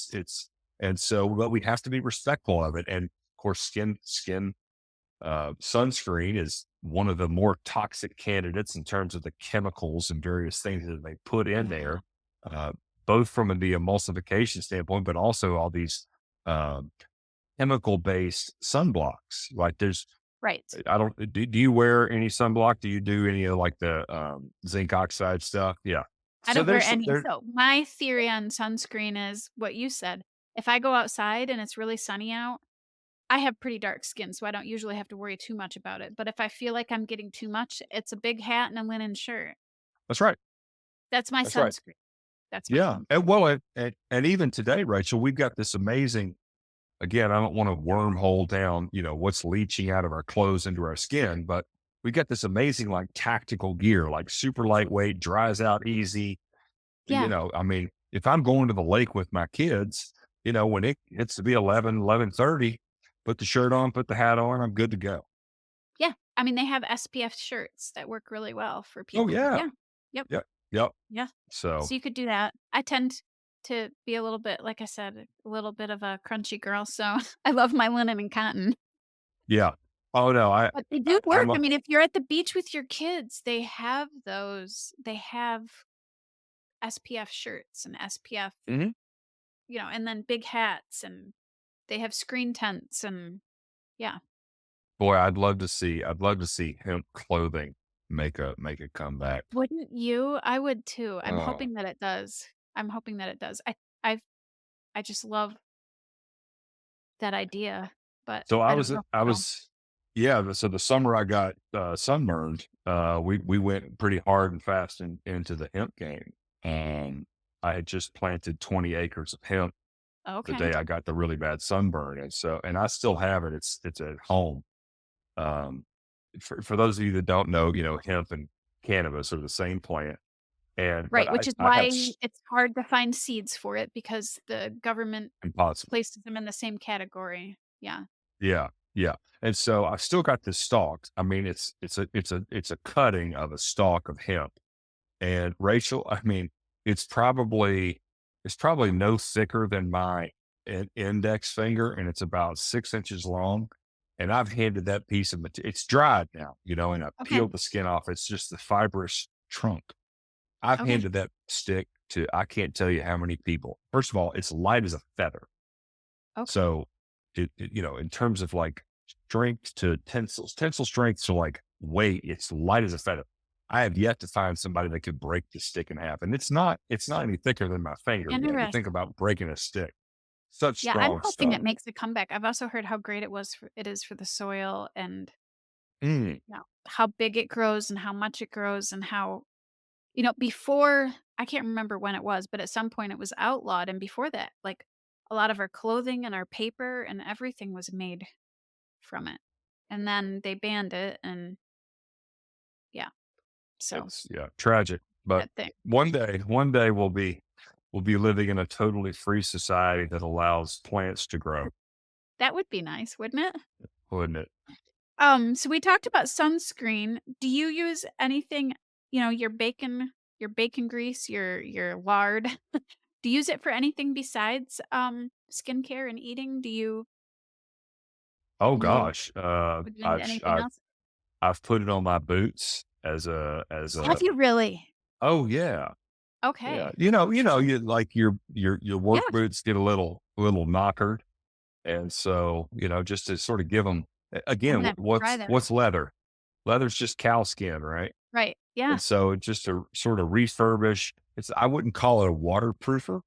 And so, but we have to be respectful of it. And of course, skin sunscreen is one of the more toxic candidates in terms of the chemicals and various things that they put in Yeah. there, uh, both from the emulsification standpoint, but also all these uh, chemical based sunblocks. Like Right. I don't, do you wear any sunblock? Do you do any of like the zinc oxide stuff? Yeah. I So don't wear there's, any. there, So my theory on sunscreen is what you said. If I go outside and it's really sunny out, I have pretty dark skin, so I don't usually have to worry too much about it. But if I feel like I'm getting too much, it's a big hat and a linen shirt. that's right. That's my That's right. sunscreen. That's my Yeah. sunscreen. And well, and even today, Rachel, we've got this amazing, again, I don't want to wormhole down, what's leaching out of our clothes into our skin, but we got this amazing like tactical gear, like super lightweight, dries out easy. Yeah. I mean, if I'm going to the lake with my kids, when it gets to be 11:30, put the shirt on, put the hat on, I'm good to go. Yeah. I mean, they have SPF shirts that work really well for Oh people. yeah. Yeah. Yep. Yep. Yep. Yeah. So So you could do that. I tend to be a little bit, like I said, a little bit of a crunchy girl. So I love my linen and cotton. yeah. Oh no, But they do I'm work. a, I mean, if you're at the beach with your kids, they have those. They have SPF shirts and SPF, mhm. and then big hats and they have screen tents and yeah. Boy, I'd love to see hemp clothing make a comeback. Wouldn't you? I would too. I'm Oh. hoping that it does. I'm hoping that it does. I I just love that idea, but So I don't know. I No. was, yeah. So the summer I got sunburned, we went pretty hard and fast into the hemp game. And I had just planted 20 acres of hemp the Okay. day I got the really bad sunburn, and I still have it. It's at home. Um, for those of you that don't know, hemp and cannabis are the same plant, but Right, which is I have why it's hard to find seeds for it because the government impossible. places them in the same category. Yeah. Yeah, yeah. And so I've still got this stalk. I mean, it's a cutting of a stalk of hemp. And Rachel, I mean, it's probably it's probably no thicker than my index finger, and it's about 6 inches long. And I've handed that piece of material. It's dried now, and I Okay. peeled the skin off. It's just the fibrous trunk. I've Okay. handed that stick to I can't tell you how many people. First of all, it's light as a feather. Okay. So in terms of like strength to tensile strength to like weight, it's light as a feather. I have yet to find somebody that could break the stick in half. And it's not any thicker than my finger. You think Interesting. about breaking a stick. Such Yeah, I'm strong hoping stuff. it makes a comeback. I've also heard how great it is for the soil and Mm. how big it grows and how much it grows and how before I can't remember when it was, but at some point it was outlawed, and before that, like, a lot of our clothing and our paper and everything was made from it, and then they banned it, and yeah, so It's yeah, tragic. But that thing. one day we'll be living in a totally free society that allows plants to grow, That would be nice, wouldn't it? wouldn't it? So we talked about sunscreen. Do you use anything, your bacon grease, your lard? Do you use it for anything besides, skincare and eating? Oh Do you gosh. put it into anything else? I've put it on my boots Have you really? oh yeah. Yeah. Okay. You like your Yeah. work boots get a little knockered. And so, just to sort of give them I'm Again, gonna have to try that. what's leather? Leather's just cow skin, right? Right. Yeah. And so just to sort of refurbish, I wouldn't call it a waterproofer.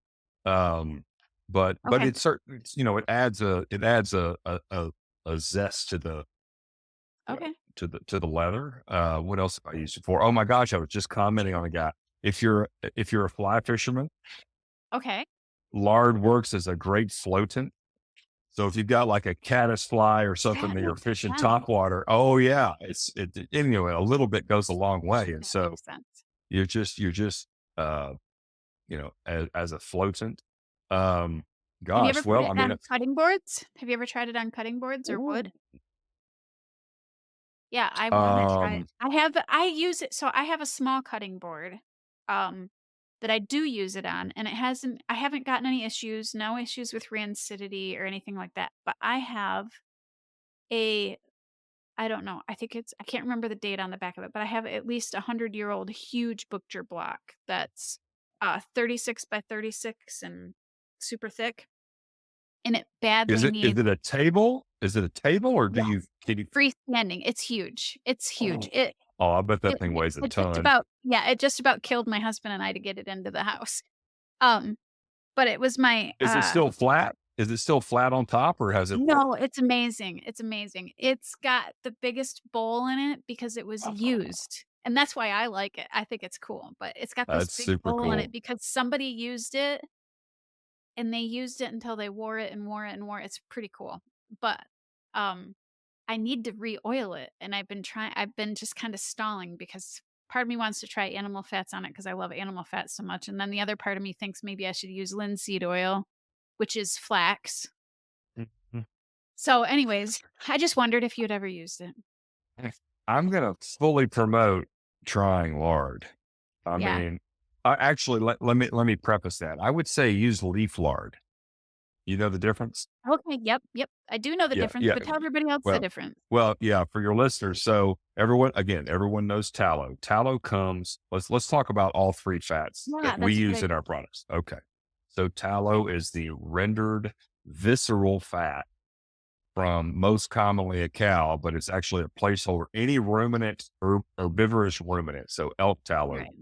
Um, but Okay. it's certain, it adds a zest to the, Okay. to the leather. What else have I used it for? Oh my gosh, I was just commenting on a guy. If you're a fly fisherman, Okay. lard works as a great floatant. So if you've got like a caddis fly or something That that you're makes fishing sense. top water, oh yeah, anyway, a little bit goes a long way. And That so makes sense. you're just, uh, as a floatant. Um, Have you ever gosh, put well, it I mean, on cutting boards? Have you ever tried it on cutting boards or ooh, wood? Yeah, I wanna try it. um, I use it so I have a small cutting board, um, that I do use it on, and I haven't gotten any issues, no issues with rancidity or anything like that, but I have a I don't know, I can't remember the date on the back of it, but I have at least a 100-year-old huge butcher block that's, 36 by 36 and super thick, and it badly is needs it a table? Is it a table or yeah, can you, freestanding, it's huge, it's huge, oh, oh, I bet that thing weighs a it just ton. about yeah, it just about killed my husband and I to get it into the house. Um, but it was my, Is it still flat? Is it still flat on top or has it warped? no, it's amazing, it's amazing. It's got the biggest bowl in it because it was used, and that's why I like it. I think it's cool, but it's got this That's big super bowl in cool. it because somebody used it, and they used it until they wore it and wore it and wore it. It's pretty cool, but, um, I need to re-oil it, and I've been just kinda stalling because part of me wants to try animal fats on it because I love animal fat so much, and then the other part of me thinks maybe I should use linseed oil, which is flax. Mhm. So, anyways, I just wondered if you'd ever used it. I'm gonna fully promote trying lard. I Yeah. mean, actually, let me preface that. I would say use leaf lard. You know the difference? Okay, yep, yep. I do know the Yeah, difference, yeah. but tell everybody else the Well, difference. yeah, for your listeners. So everyone knows tallow. Tallow comes. Let's talk about all three fats Yeah, that we that's a good use in idea. our products. Okay. So tallow is the rendered visceral fat from most commonly a cow, but it's actually a placeholder. Any ruminant or herbivorous ruminant. So elk tallow, Right.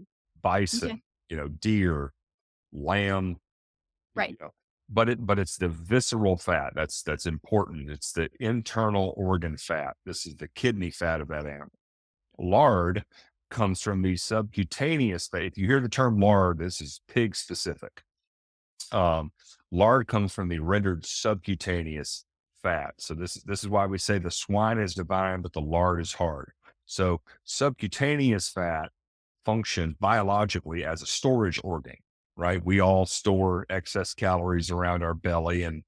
Okay. bison, deer, lamb, Right. you know, but it's the visceral fat that's important. It's the internal organ fat. This is the kidney fat of that animal. Lard comes from the subcutaneous fat. If you hear the term lard, this is pig specific. Um, Lard comes from the rendered subcutaneous fat. So this is why we say the swine is divine, but the lard is hard. So subcutaneous fat functions biologically as a storage organ, right? We all store excess calories around our belly and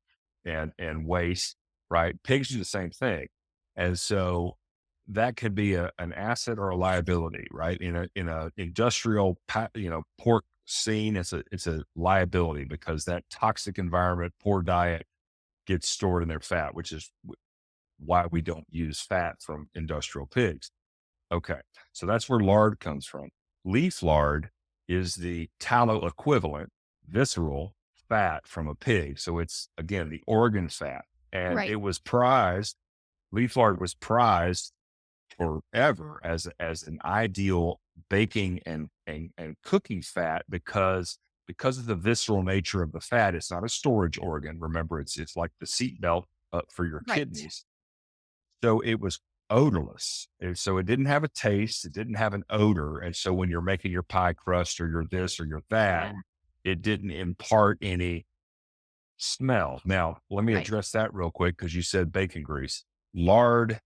waste, right? Pigs do the same thing. And so that could be an asset or a liability, right? In a industrial, pork scene, it's a liability because that toxic environment, poor diet gets stored in their fat, which is why we don't use fat from industrial pigs. Okay. So that's where lard comes from. Leaf lard is the tallow equivalent, visceral fat from a pig. So it's, again, the organ fat. And Right. leaf lard was prized forever as an ideal baking and cooking fat because of the visceral nature of the fat. It's not a storage organ. Remember, it's like the seatbelt for your Right. kidneys. So it was odorless. And so it didn't have a taste. It didn't have an odor. And so when you're making your pie crust or your this or your that, Yeah. it didn't impart any smell. Now, let me Right. address that real quick because you said bacon grease. Lard,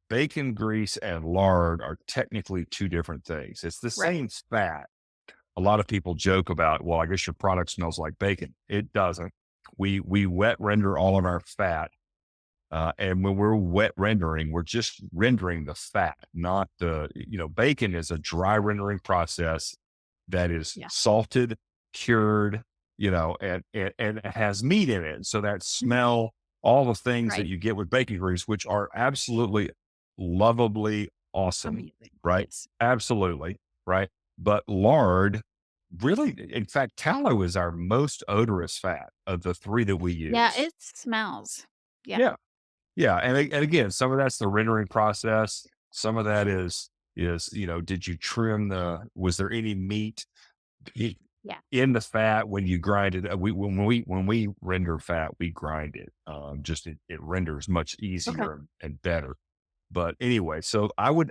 bacon grease and lard are technically two different things. It's the Right. same fat. A lot of people joke about, well, I guess your product smells like bacon. It doesn't. We wet render all of our fat. And when we're wet rendering, we're just rendering the fat, not bacon is a dry rendering process that is Yeah. salted, cured, and it has meat in it. So that Mhm. smell, all the things that Right. you get with bacon grease, which are absolutely lovably awesome, Amazing. right? Yes. Absolutely, right? But lard, really, in fact, tallow is our most odorous fat of the three that we Yeah, use. it smells. Yeah. Yeah. Yeah, and again, some of that's the rendering process. Some of that is did you trim was there any meat i- Yeah. in the fat when you grind it? When we render fat, we grind it. Just it renders much Okay. easier and better. But anyway, so I would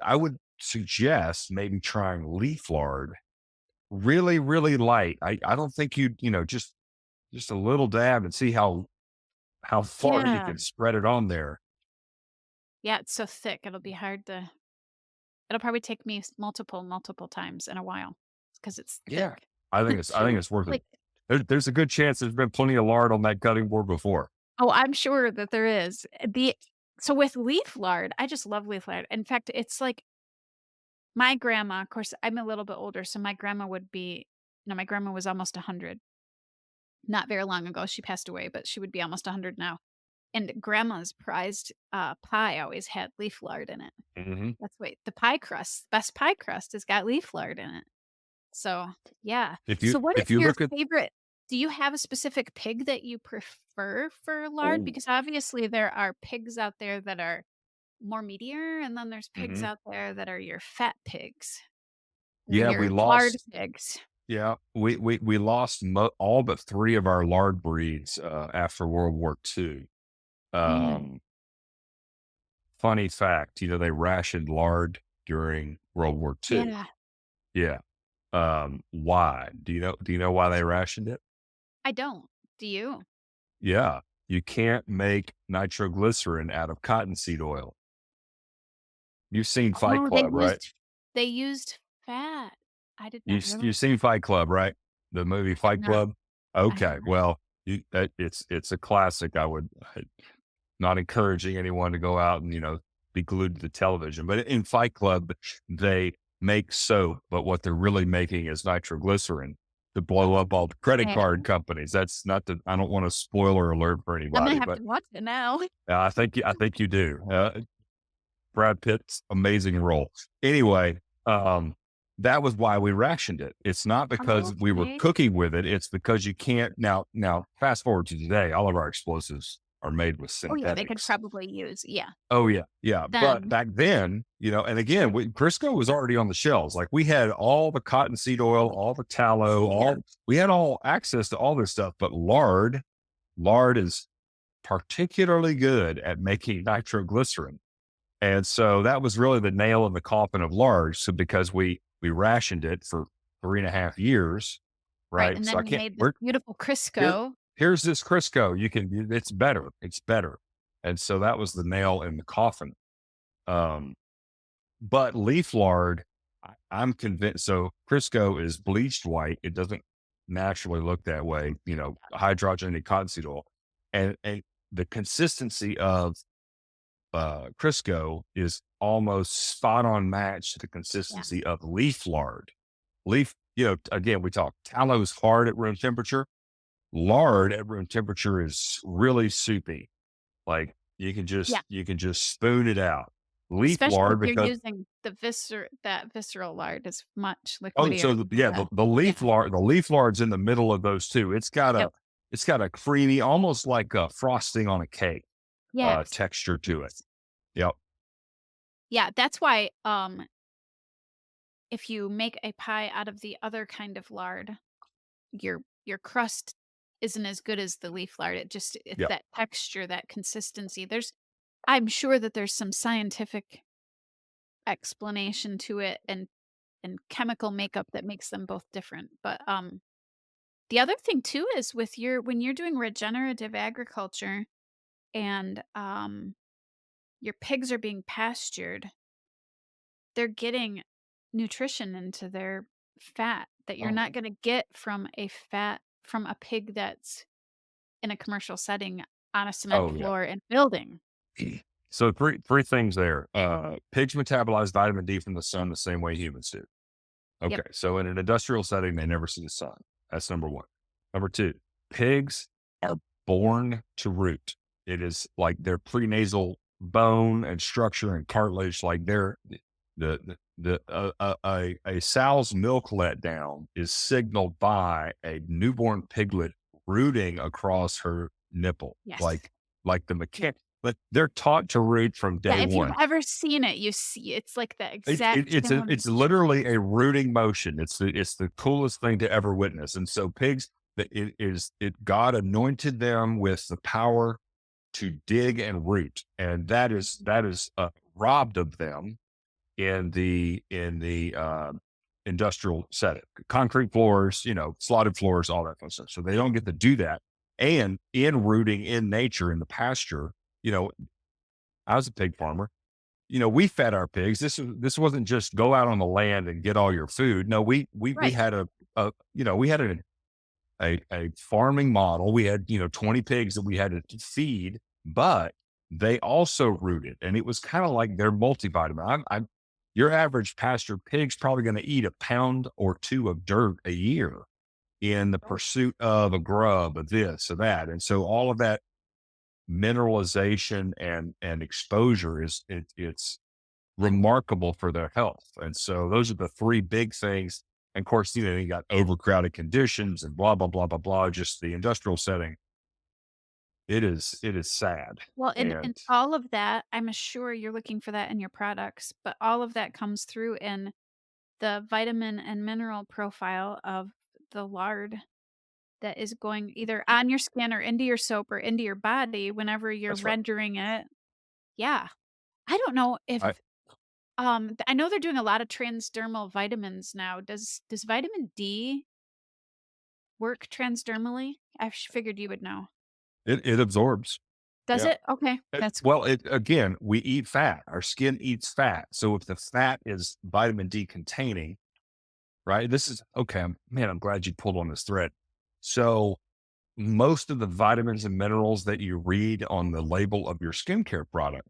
suggest maybe trying leaf lard, really really light. I don't think just a little dab and see how far you Yeah. can spread it on there. Yeah, it's so thick, it'll probably take me multiple times in a while because it's Yeah. thick. I think it's worth it. Like, There's a good chance there's been plenty of lard on that cutting board before. oh, I'm sure that there is. So with leaf lard, I just love leaf lard. In fact, it's like my grandma, of course, I'm a little bit older, so my grandma would be my grandma was almost 100. Not very long ago, she passed away, but she would be almost 100 now. And grandma's prized, pie always had leaf lard in it. Mhm. That's why the pie crust, best pie crust has got leaf lard in it. So, yeah. If you So what if is you your look at favorite do you have a specific pig that you prefer for lard? oh, Because obviously there are pigs out there that are more meatier, and then there's pigs mhm. out there that are your fat pigs or Yeah, we your lard lost pigs. yeah, we lost all but 3 of our lard breeds, after World War II. Mm, Um, Funny fact, they rationed lard during World War II. yeah. Yeah. Why? Do you know why they rationed it? I don't. Do you? Yeah. You can't make nitroglycerin out of cottonseed oil. You've seen Fight Oh, Club, right? they used fat. I did You not s you've realize seen Fight Club, right? The movie I have Fight not. Club? I have Okay, not. well, it's a classic. Not encouraging anyone to go out and, be glued to the television, but in Fight Club, they make soap, but what they're really making is nitroglycerin to blow up all the credit Okay. card companies. That's not the I don't want a spoiler alert for I'm gonna anybody, have but, to watch it now. I think you do. Brad Pitt's amazing role. Anyway, that was why we rationed it. It's not because we were Okay. cooking with it. It's because you can't now fast forward to today, all of our explosives are made with Oh, yeah, they could synthetics. probably use Oh yeah. Yeah. But them. back then, and again, Crisco was already on the shelves. Like we had all the cottonseed oil, all the tallow, Yeah, we had all access to all this stuff, but lard is particularly good at making nitroglycerin. And so that was really the nail in the coffin of large. So because we rationed it for 3.5 years, right, right? and So I then you can't. made this beautiful Here, Crisco. here's this Crisco. It's better. It's better. And so that was the nail in the coffin. Um, but leaf lard, I'm convinced. So Crisco is bleached white. It doesn't naturally look that way. Hydrogenated cottonseed oil, and the consistency of Crisco is almost spot on match to the Yeah, consistency of leaf lard. Again, we talk tallow's hard at room temperature. Lard at room temperature is really soupy. Like yeah, you can just spoon it out. Leaf especially if lard you're because using that visceral lard is much oh, liquidier so than yeah, yeah, the leaf lard's in the middle of those two. yep, It's got a creamy, almost like a frosting on a cake yes, texture to it. yes. Yep. Yeah, that's why, if you make a pie out of the other kind of lard, your crust isn't as good as the leaf lard. It's Yep. that texture, that consistency. I'm sure that there's some scientific explanation to it and chemical makeup that makes them both different. But the other thing too is with your when you're doing regenerative agriculture and your pigs are being pastured, they're getting nutrition into their fat that you're Oh, not going to get from a pig that's in a commercial setting on a cement oh yeah. floor and building. So three things there. Pigs metabolize vitamin D from the sun the same way humans do. Yep. Okay, so in an industrial setting, they never see the sun. That's number one. Number two, pigs are born to root. It is like their prenasal bone and structure and cartilage, like a sow's milk letdown is signaled by a newborn piglet rooting across her nipple, Yes. like the Yep. mechanic. but they're taught to root from Yeah, day if you've one. ever seen it, you see it's like the It, it, exact it's a, same. it's literally a rooting motion. It's the coolest thing to ever witness. And so pigs, God anointed them with the power to dig and root, and that is robbed of them in the industrial setting, concrete floors, slotted floors, all that fun stuff. So they don't get to do that. And in rooting in nature in the pasture, you know, I was a pig farmer. We fed our pigs. This wasn't just go out on the land and get all your food. No, we Right. had we had a farming model. We had 20 pigs that we had to feed, but they also rooted, and it was kind of like their multivitamin. Your average pasture pig's probably going to eat a pound or two of dirt a year in the Right. pursuit of a grub, of this or that, and so all of that mineralization and exposure it's remarkable for their health. And so those are the three big things. And of course, you got overcrowded conditions and blah, blah, blah, blah, blah, just the industrial setting. It is sad. Well, and And all of that, I'm sure you're looking for that in your products, but all of that comes through in the vitamin and mineral profile of the lard that is going either on your skin or into your soap or into your body whenever you're that's right. rendering it. Yeah. I don't know if I, I know they're doing a lot of transdermal vitamins now. Does vitamin D work transdermally? Figured you would know. it absorbs. Does Yeah. it? Okay. That's Well, again, we eat fat. Our skin eats fat. So if the fat is vitamin D containing, right? This is okay. I'm glad you pulled on this thread. So most of the vitamins and minerals that you read on the label of your skincare product,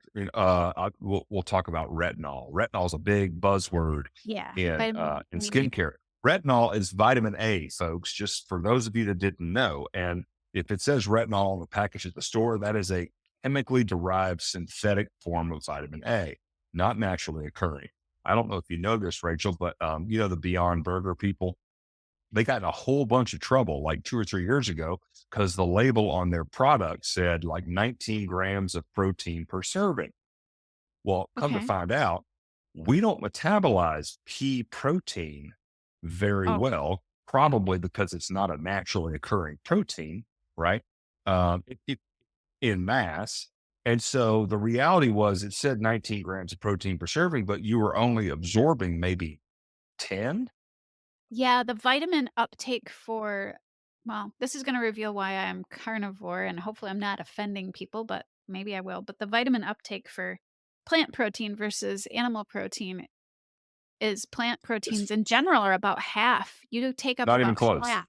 we'll talk about retinol. Retinol is a big buzzword yeah, in vitamin E. skincare. Retinol is vitamin A, folks, just for those of you that didn't know. And if it says retinol on the package at the store, that is a chemically derived synthetic form of vitamin A, not naturally occurring. I don't know if you know this, Rachel, but the Beyond Burger people, they got in a whole bunch of trouble like 2 or 3 years ago because the label on their product said like 19 grams of protein per serving. Well, come to Okay. find out, we don't metabolize pea protein very Oh, well, probably because it's not a naturally occurring protein, right? In mass. And so the reality was it said 19 grams of protein per serving, but you were only absorbing maybe 10. yeah, the vitamin uptake for well, this is gonna reveal why I'm carnivore, and hopefully I'm not offending people, but maybe I will, but the vitamin uptake for plant protein versus animal protein is plant It's proteins in general are about half. You take up not even about close. half,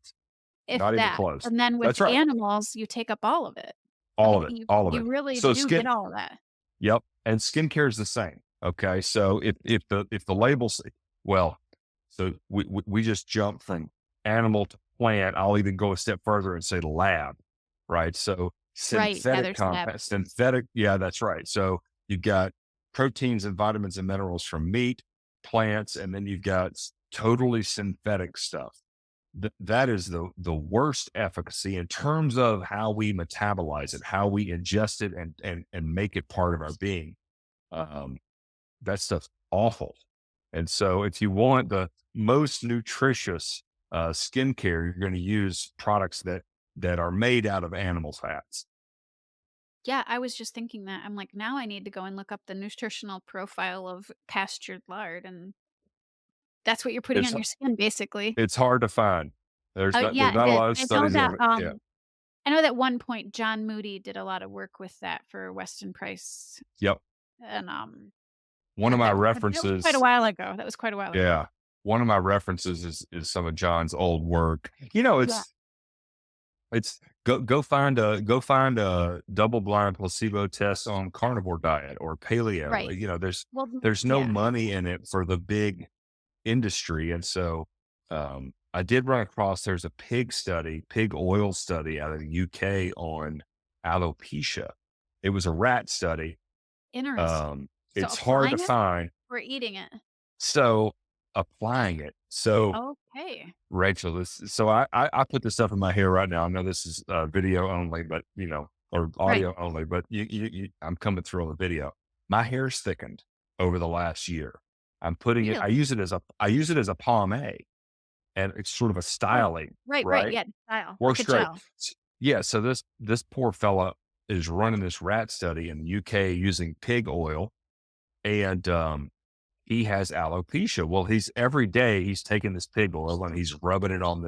if Not even that, close. and then with That's right. animals, you take up all of it. I All mean, of it. you All of you it. really So do get skin, all of that. yep. And skincare is the same. Okay. So if the labels, well, so we just jump from animal to plant. I'll even go a step further and say lab, right? So Right, yeah, synthetic there's lab. compound, synthetic. Yeah, that's right. So you've got proteins and vitamins and minerals from meat, plants, and then you've got totally synthetic stuff. That is the worst efficacy in terms of how we metabolize it, how we ingest it and make it part of our being. Um, that stuff's awful. And so if you want the most nutritious skincare, you're going to use products that are made out of animal fats. Yeah, I was just thinking that. I'm like, now I need to go and look up the nutritional profile of pastured lard, and that's what you're putting It's on your skin, basically. it's hard to find. There's Yeah, not it a is. lot of I know studies that, on it. Yeah. I know that one point John Moody did a lot of work with that for Weston Price, Yep. and, One of but my that was quite a references, while ago. That was quite a while ago. yeah. One of my references is some of John's old work. Yeah. It's go find a double blind placebo test on carnivore diet or paleo. Right. Well, There's no yeah. money in it for the big industry, and so I did run across there's a pig oil study out of the UK on alopecia. It was a rat study. Interesting. Um, So it's hard to applying it find. or eating it? So applying it. So Okay. Rachel, so I put this stuff in my hair right now. I know this is video only, but or Right. audio only, but I'm coming through on the video. My hair's thickened over the last year. I'm putting it, Really? I use it as a pomade, and it's sort of a Oh, styling, right, right. right? Yeah, style, like Works a great. gel. Yeah. So this poor fella is running this rat study in the UK using pig oil, and he has alopecia. Well, he's every day he's taking this pig oil and he's rubbing it on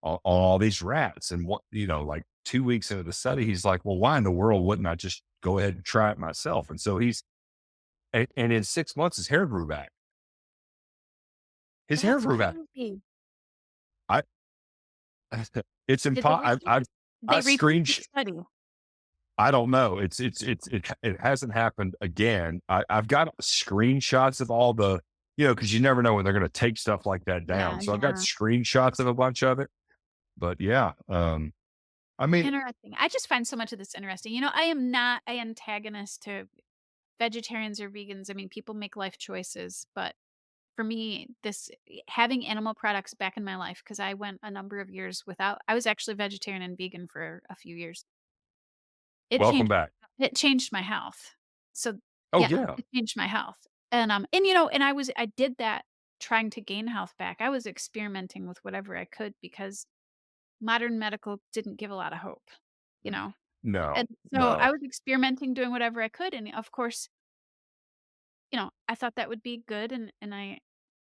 on all these rats. And what, like 2 weeks into the study, he's like, well, why in the world wouldn't I just go ahead and try it myself? And so and in 6 months, his hair grew back. His hair That's grew back. crazy. I, it's Did they impossible. repeat I they repeat the screenshot. study? I don't know. It hasn't happened again. I've got screenshots of all the, because you never know when they're going to take stuff like that down. Yeah, So I've got never. screenshots of a bunch of it. But yeah, I mean, Interesting. I just find so much of this interesting. I am not a antagonist to vegetarians or vegans. I mean, people make life choices, but for me, this having animal products back in my life, because I went a number of years without, I was actually vegetarian and vegan for a few years. It welcome changed back. it changed my health. So, Oh yeah, yeah, it changed my health. And I did that trying to gain health back. I was experimenting with whatever I could because modern medical didn't give a lot of hope, you know? no, And so I no, was experimenting, doing whatever I could, and of course, I thought that would be good, and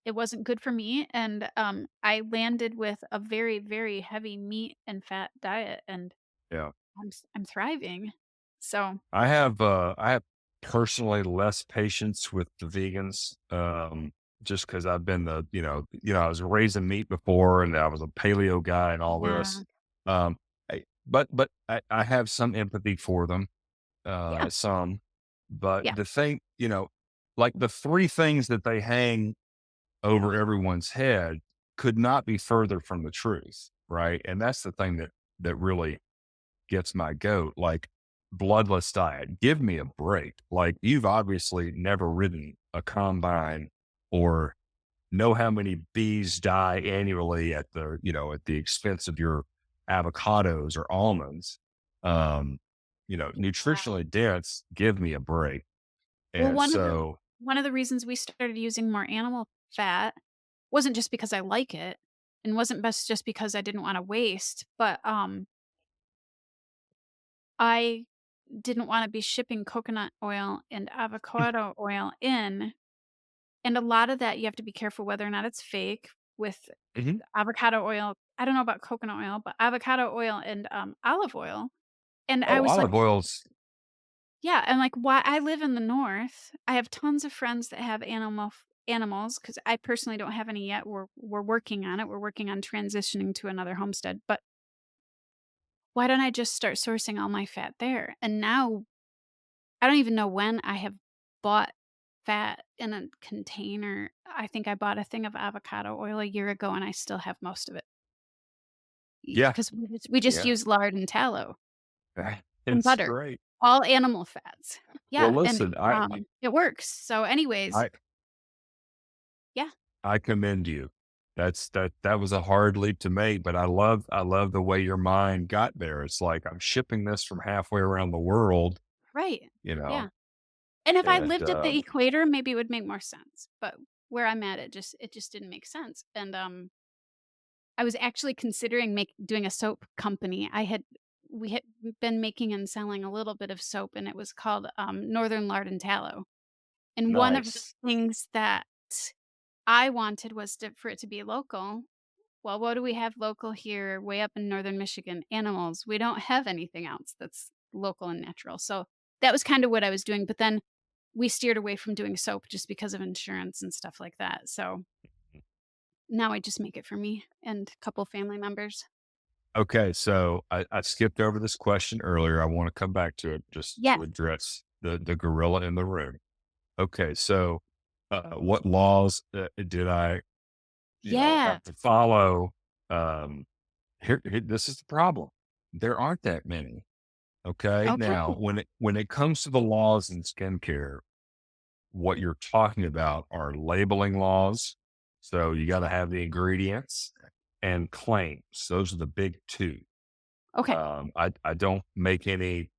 it wasn't good for me, and, I landed with a very, very heavy meat and fat diet, and yeah. I'm thriving. So, I have personally less patience with the vegans, just because I've been I was raising meat before, and I was a paleo guy and all yeah. this. Um, but I have some empathy for them, Yeah, some. But yeah, the thing, like the three things that they hang over everyone's head could not be further from the truth, right? And that's the thing that really gets my goat. Like, bloodless diet. Give me a break. Like, you've obviously never ridden a combine or know how many bees die annually at the expense of your avocados or almonds. Um, yeah. nutritionally dense, give me a break. Well, And so, one of the reasons we started using more animal fat wasn't just because I like it, and wasn't best just because I didn't wanna waste, but, I didn't wanna be shipping coconut oil and avocado oil in, and a lot of that you have to be careful whether or not it's fake with Mhm. avocado oil. I don't know about coconut oil, but avocado oil and, olive oil, and I Oh, was like, olive oils. yeah, and, like, why I live in the North. I have tons of friends that have animals because I personally don't have any yet. We're working on it. We're working on transitioning to another homestead, but why don't I just start sourcing all my fat there? And now I don't even know when I have bought fat in a container. I think I bought a thing of avocado oil a year ago, and I still have most of it Yeah, because we just yeah. use lard and tallow and It's butter, great. all animal fats. Well, Yeah, and, listen, it works. So anyways, I yeah, I commend you. That was a hard leap to make, but I love the way your mind got there. It's like I'm shipping this from halfway around the world, right. you know, Yeah, and if I and lived at the equator, maybe it would make more sense, but where I'm at, it just didn't make sense, and, I was actually considering doing a soap company. We had been making and selling a little bit of soap, and it was called, Northern Lard and Tallow, and one of the nice. things that I wanted was for it to be local. Well, what do we have local here way up in Northern Michigan? Animals. We don't have anything else that's local and natural, so that was kinda what I was doing, but then we steered away from doing soap just because of insurance and stuff like that, so now I just make it for me and a couple family members. Okay, so I skipped over this question earlier. I want to come back to it just Yes. to address the gorilla in the room. Okay, so what laws did I, Yeah. have to follow? Um, this is the problem. There aren't that many. Okay. Now, Okay. when it comes to the laws in skincare, what you're talking about are labeling laws. So you got to have the ingredients and claims. Those are the big two. Okay. I don't make any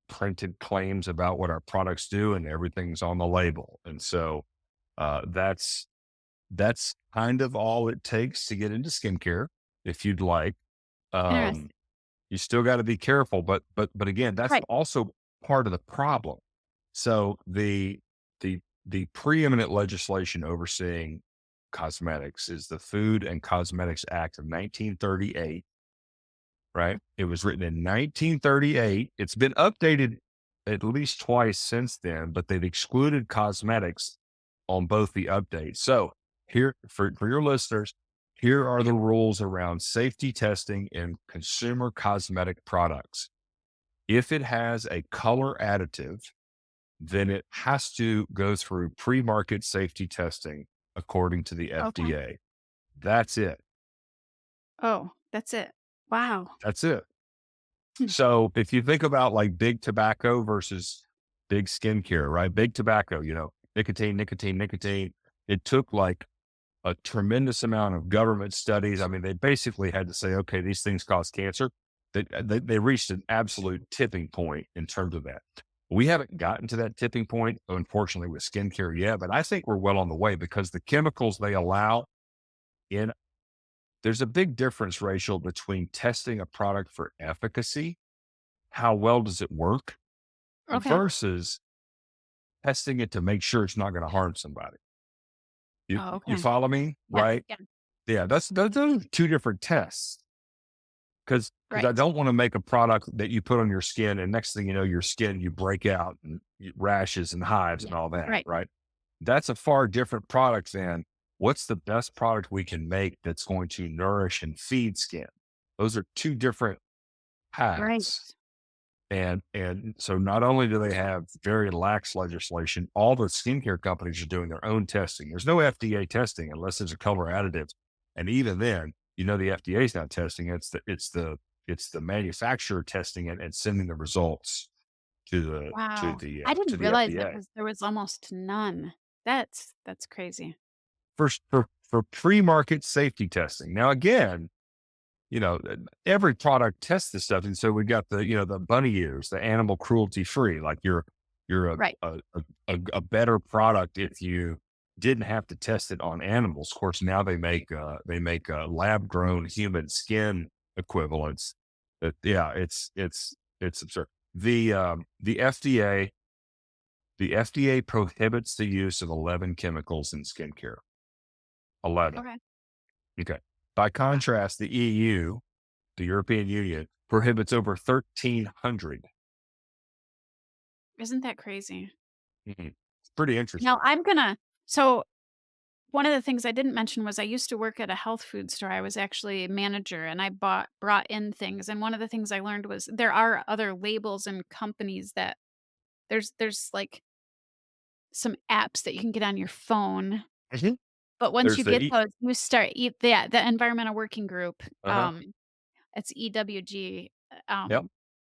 printed claims about what our products do, and everything's on the label. And so that's kind of all it takes to get into skincare. If you'd like, um, Interesting. you still got to be careful, but again, that's Right. also part of the problem. So the preeminent legislation overseeing cosmetics is the Food and Cosmetics Act of 1938. Right? It was written in 1938. It's been updated at least twice since then, but they've excluded cosmetics on both the updates. So here for your listeners, here are the rules around safety testing in consumer cosmetic products. If it has a color additive, then it has to go through pre-market safety testing according to the Okay. FDA. That's it. Oh, that's it. Wow. That's it. Hmm. So if you think about like big tobacco versus big skincare, right? Big tobacco, nicotine, nicotine, nicotine. It took like a tremendous amount of government studies. I mean, they basically had to say, okay, these things cause cancer. They reached an absolute tipping point in terms of that. We haven't gotten to that tipping point, unfortunately, with skincare yet, but I think we're well on the way because the chemicals they allow in, there's a big difference, Rachel, between testing a product for efficacy, how well does it work, Okay. versus testing it to make sure it's not going to harm somebody. Oh, You okay. follow me, Yeah. right? Yeah. Yeah, those are two different tests. Because I Right. don't want to make a product that you put on your skin, and next thing you know, your skin you break out and rashes and hives Yeah. and all that, Right. right? That's a far different product than what's the best product we can make that's going to nourish and feed skin. Those are two different Right. paths. And so not only do they have very lax legislation, all the skincare companies are doing their own testing. There's no FDA testing unless there's a color additive. And even then, the FDA is not testing. It's the manufacturer testing it and sending the results to the to Wow. the I uh, to didn't the realize FDA. there was almost none. That's crazy. For pre-market safety testing. Now again, every product tests this stuff. And so we got the bunny ears, the animal cruelty free, like you're Right. a better product if you didn't have to test it on animals. Of course, now they make lab grown human skin equivalents. But yeah, it's absurd. The FDA prohibits the use of 11 chemicals in skincare. 11. Okay. Okay. By contrast, the EU, the European Union, prohibits over 1,300. Isn't that crazy? It's pretty Now interesting. so one of the things I didn't mention was I used to work at a health food store. I was actually a manager and I brought in things. And one of the things I learned was there are other labels and companies that there's like some apps that you can get on your phone. Mhm. But once There's you the get E. those, you start yeah, the environmental working group. Uh-huh. It's EWG. Yep.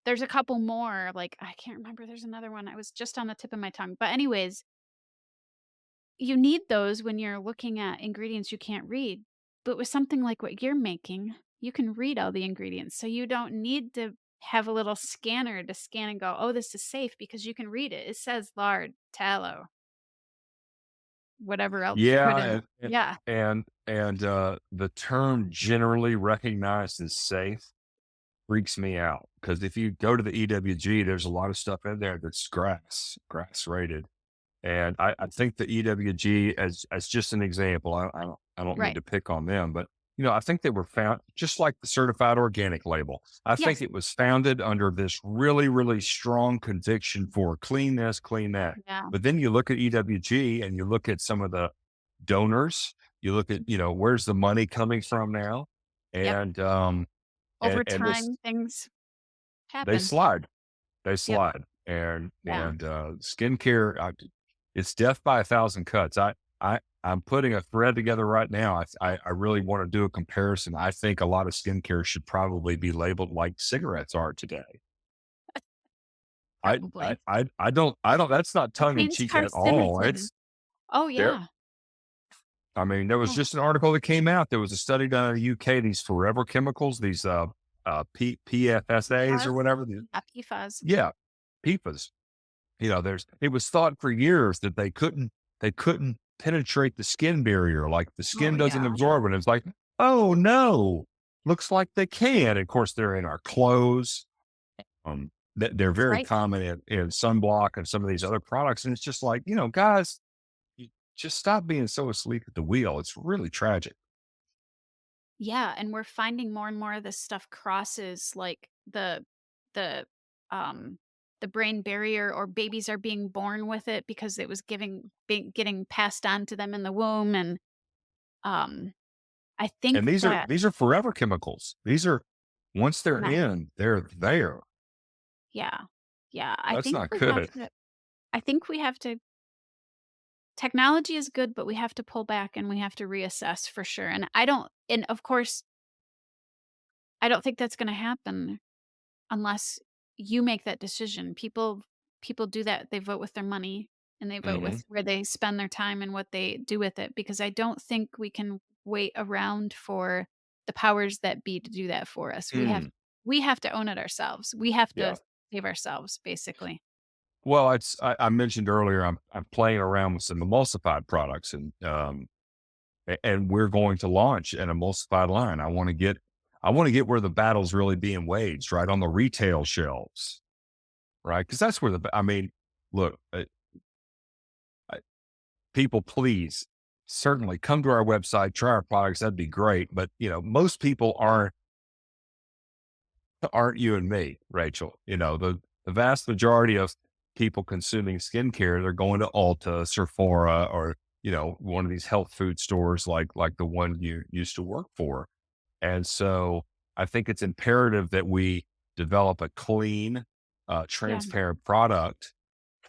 There's a couple more, like I can't remember. There's another one. I was just on the tip of my tongue. But anyways, you need those when you're looking at ingredients you can't read. But with something like what you're making, you can read all the ingredients. So you don't need to have a little scanner to scan and go, "Oh, this is safe," because you can read it. It says lard, tallow, whatever else you put Yeah, in it. Yeah. and the term generally recognized as safe freaks me out because if you go to the EWG, there's a lot of stuff in there that's grass rated. And I think the EWG, as just an example, I don't mean Right. to pick on them, but I think they were found just like the certified organic label. I think Yes. it was founded under this really, really strong conviction for clean this, clean that. Yeah. But then you look at EWG and you look at some of the donors, you look at, where's the money coming from now? Yep. And Over this time, things they happen. slide. They Yep. slide, and Yeah. skincare, it's death by a thousand cuts. I'm putting a thread together right now. I really want to do a comparison. I think a lot of skincare should probably be labeled like cigarettes are today. Probably. I don't. That's not tongue in Contains cheek at all. carcinogen. It's Oh, there. yeah. I mean, there was Oh, just an article that came out. There was a study done in the UK. These forever chemicals, these PFSAs or PFAS? whatever. Yeah, PFAS. Yeah, PFAS. It was thought for years that they couldn't penetrate the skin barrier, like the Oh, skin doesn't yeah. absorb it. It's like, oh no, looks like they can. Of course, they're in our clothes. They're That's very right. common in sunblock and some of these other products. And it's just like, guys, you just stop being so asleep at the wheel. It's really tragic. Yeah, and we're finding more and more of this stuff crosses, like, the, um the brain barrier, or babies are being born with it because it was getting passed on to them in the womb, and, um, I And think that these are forever chemicals. These are once they're right. in, they're there. Yeah. Yeah, That's not good. I think we have to technology is good, but we have to pull back and we have to reassess for sure, and of course, I don't think that's gonna happen unless you make that decision. People do that. They vote with their money, and they vote Hmm. with where they spend their time and what they do with it, because I don't think we can wait around for the powers that be to do that for us. Mm, We have to own it ourselves. We have yeah. to save ourselves, basically. Well, I mentioned earlier I'm playing around with some emulsified products, and we're going to launch an emulsified line. I want to get where the battle's really being waged, right on the retail shelves, right? Because that's where I mean, look, I, people, please certainly come to our website, try our products. That'd be great. But most people aren't you and me, Rachel. The vast majority of people consuming skincare, they're going to Ulta, Sephora, or one of these health food stores like the one you used to work for. And so I think it's imperative that we develop a clean, Yeah. transparent product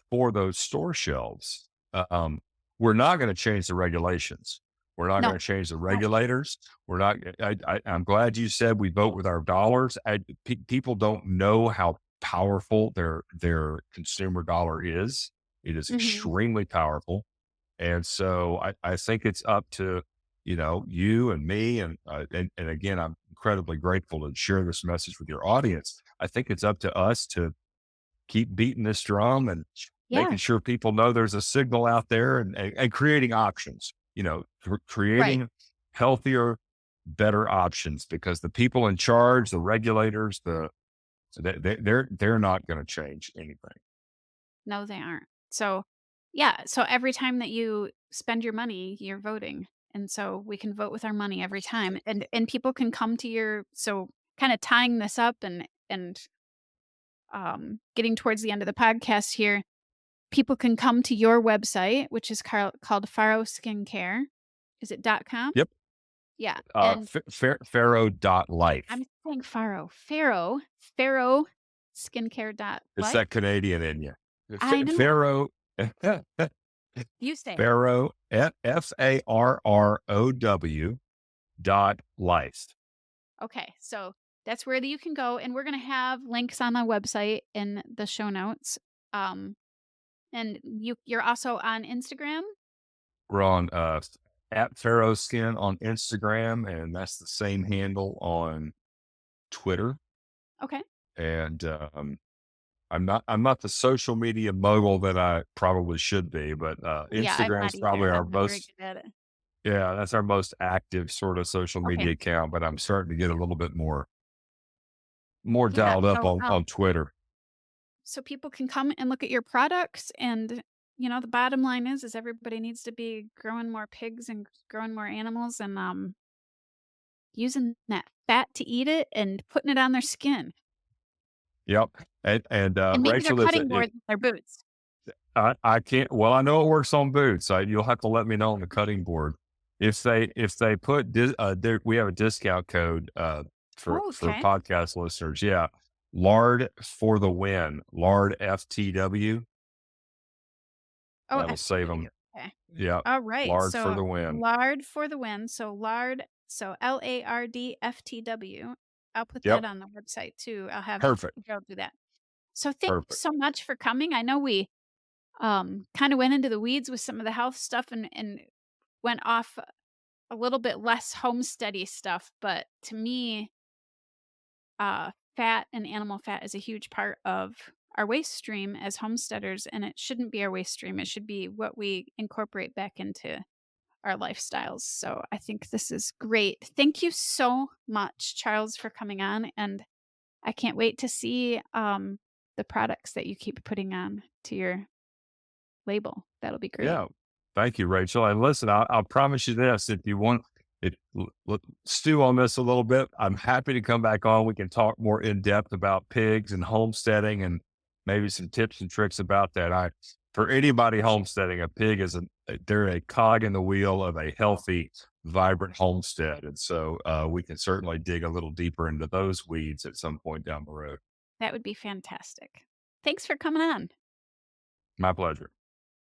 for those store shelves. We're not going to change the regulations. We're not going No. to change the No. regulators. We're not. I'm glad you said we vote with our dollars. People don't know how powerful their consumer dollar is. It is Mhm. extremely powerful, and so I think it's up to you and me, and again, I'm incredibly grateful to share this message with your audience. I think it's up to us to keep beating this drum and Yeah. making sure people know there's a signal out there, and creating options, Right. creating healthier, better options, because the people in charge, the regulators, they're not going to change anything. No, they aren't. So, yeah, so every time that you spend your money, you're voting. And so we can vote with our money every time. And people can come to your so kind of tying this up and getting towards the end of the podcast here, people can come to your website, which is called Farrow Skincare. Is it .com? Yep. Yeah. And Farrow.life. I'm saying Farrow Skincare dot It's life. that Canadian in you. I know. Farrow, You say it. Farrow, FARROW .life. Okay, so that's where you can go, and we're gonna have links on the website in the show notes. Um, and you're also on Instagram. We're on at Pharaoh Skin on Instagram, and that's the same handle on Twitter. Okay. And I'm not the social media mogul that I probably should be, but Yeah, I'm Instagram not is probably either. our I'm not very most good at it. yeah, that's our most active sort of social Okay. media account. But I'm starting to get a little bit more Yeah. dialed up So on Twitter. so people can come and look at your products, and the bottom line is everybody needs to be growing more pigs and growing more animals, and using that fat to eat it and putting it on their skin. Yep. And And maybe their Rachel, cutting boards with their boots. I can't. Well, I know it works on boots. You'll have to let me know on the cutting board if they put we have a discount code Oh, for okay. podcast listeners. Yeah, lard for the win. Lard FTW. Oh, That'll save FTW. them. Okay. Yeah, All right. lard for So the win. lard for the win. So LARDFTW. I'll put that Yep, on the website too. I'll have perfect, Joe do that. So thank you perfect. so much for coming. I know we kind of went into the weeds with some of the health stuff and went off a little bit less homesteady stuff, but to me, fat and animal fat is a huge part of our waste stream as homesteaders, and it shouldn't be our waste stream. It should be what we incorporate back into our lifestyles. So I think this is great. Thank you so much, Charles, for coming on. And I can't wait to see the products that you keep putting on to your label. That'll be great. Yeah. Thank you, Rachel. And listen, I'll promise you this: if you want, if stew on this a little bit, I'm happy to come back on. We can talk more in depth about pigs and homesteading, and maybe some tips and tricks about that. For anybody homesteading, a pig is they're a cog in the wheel of a healthy, vibrant homestead, and so we can certainly dig a little deeper into those weeds at some point down the road. That would be fantastic. Thanks for coming on. My pleasure.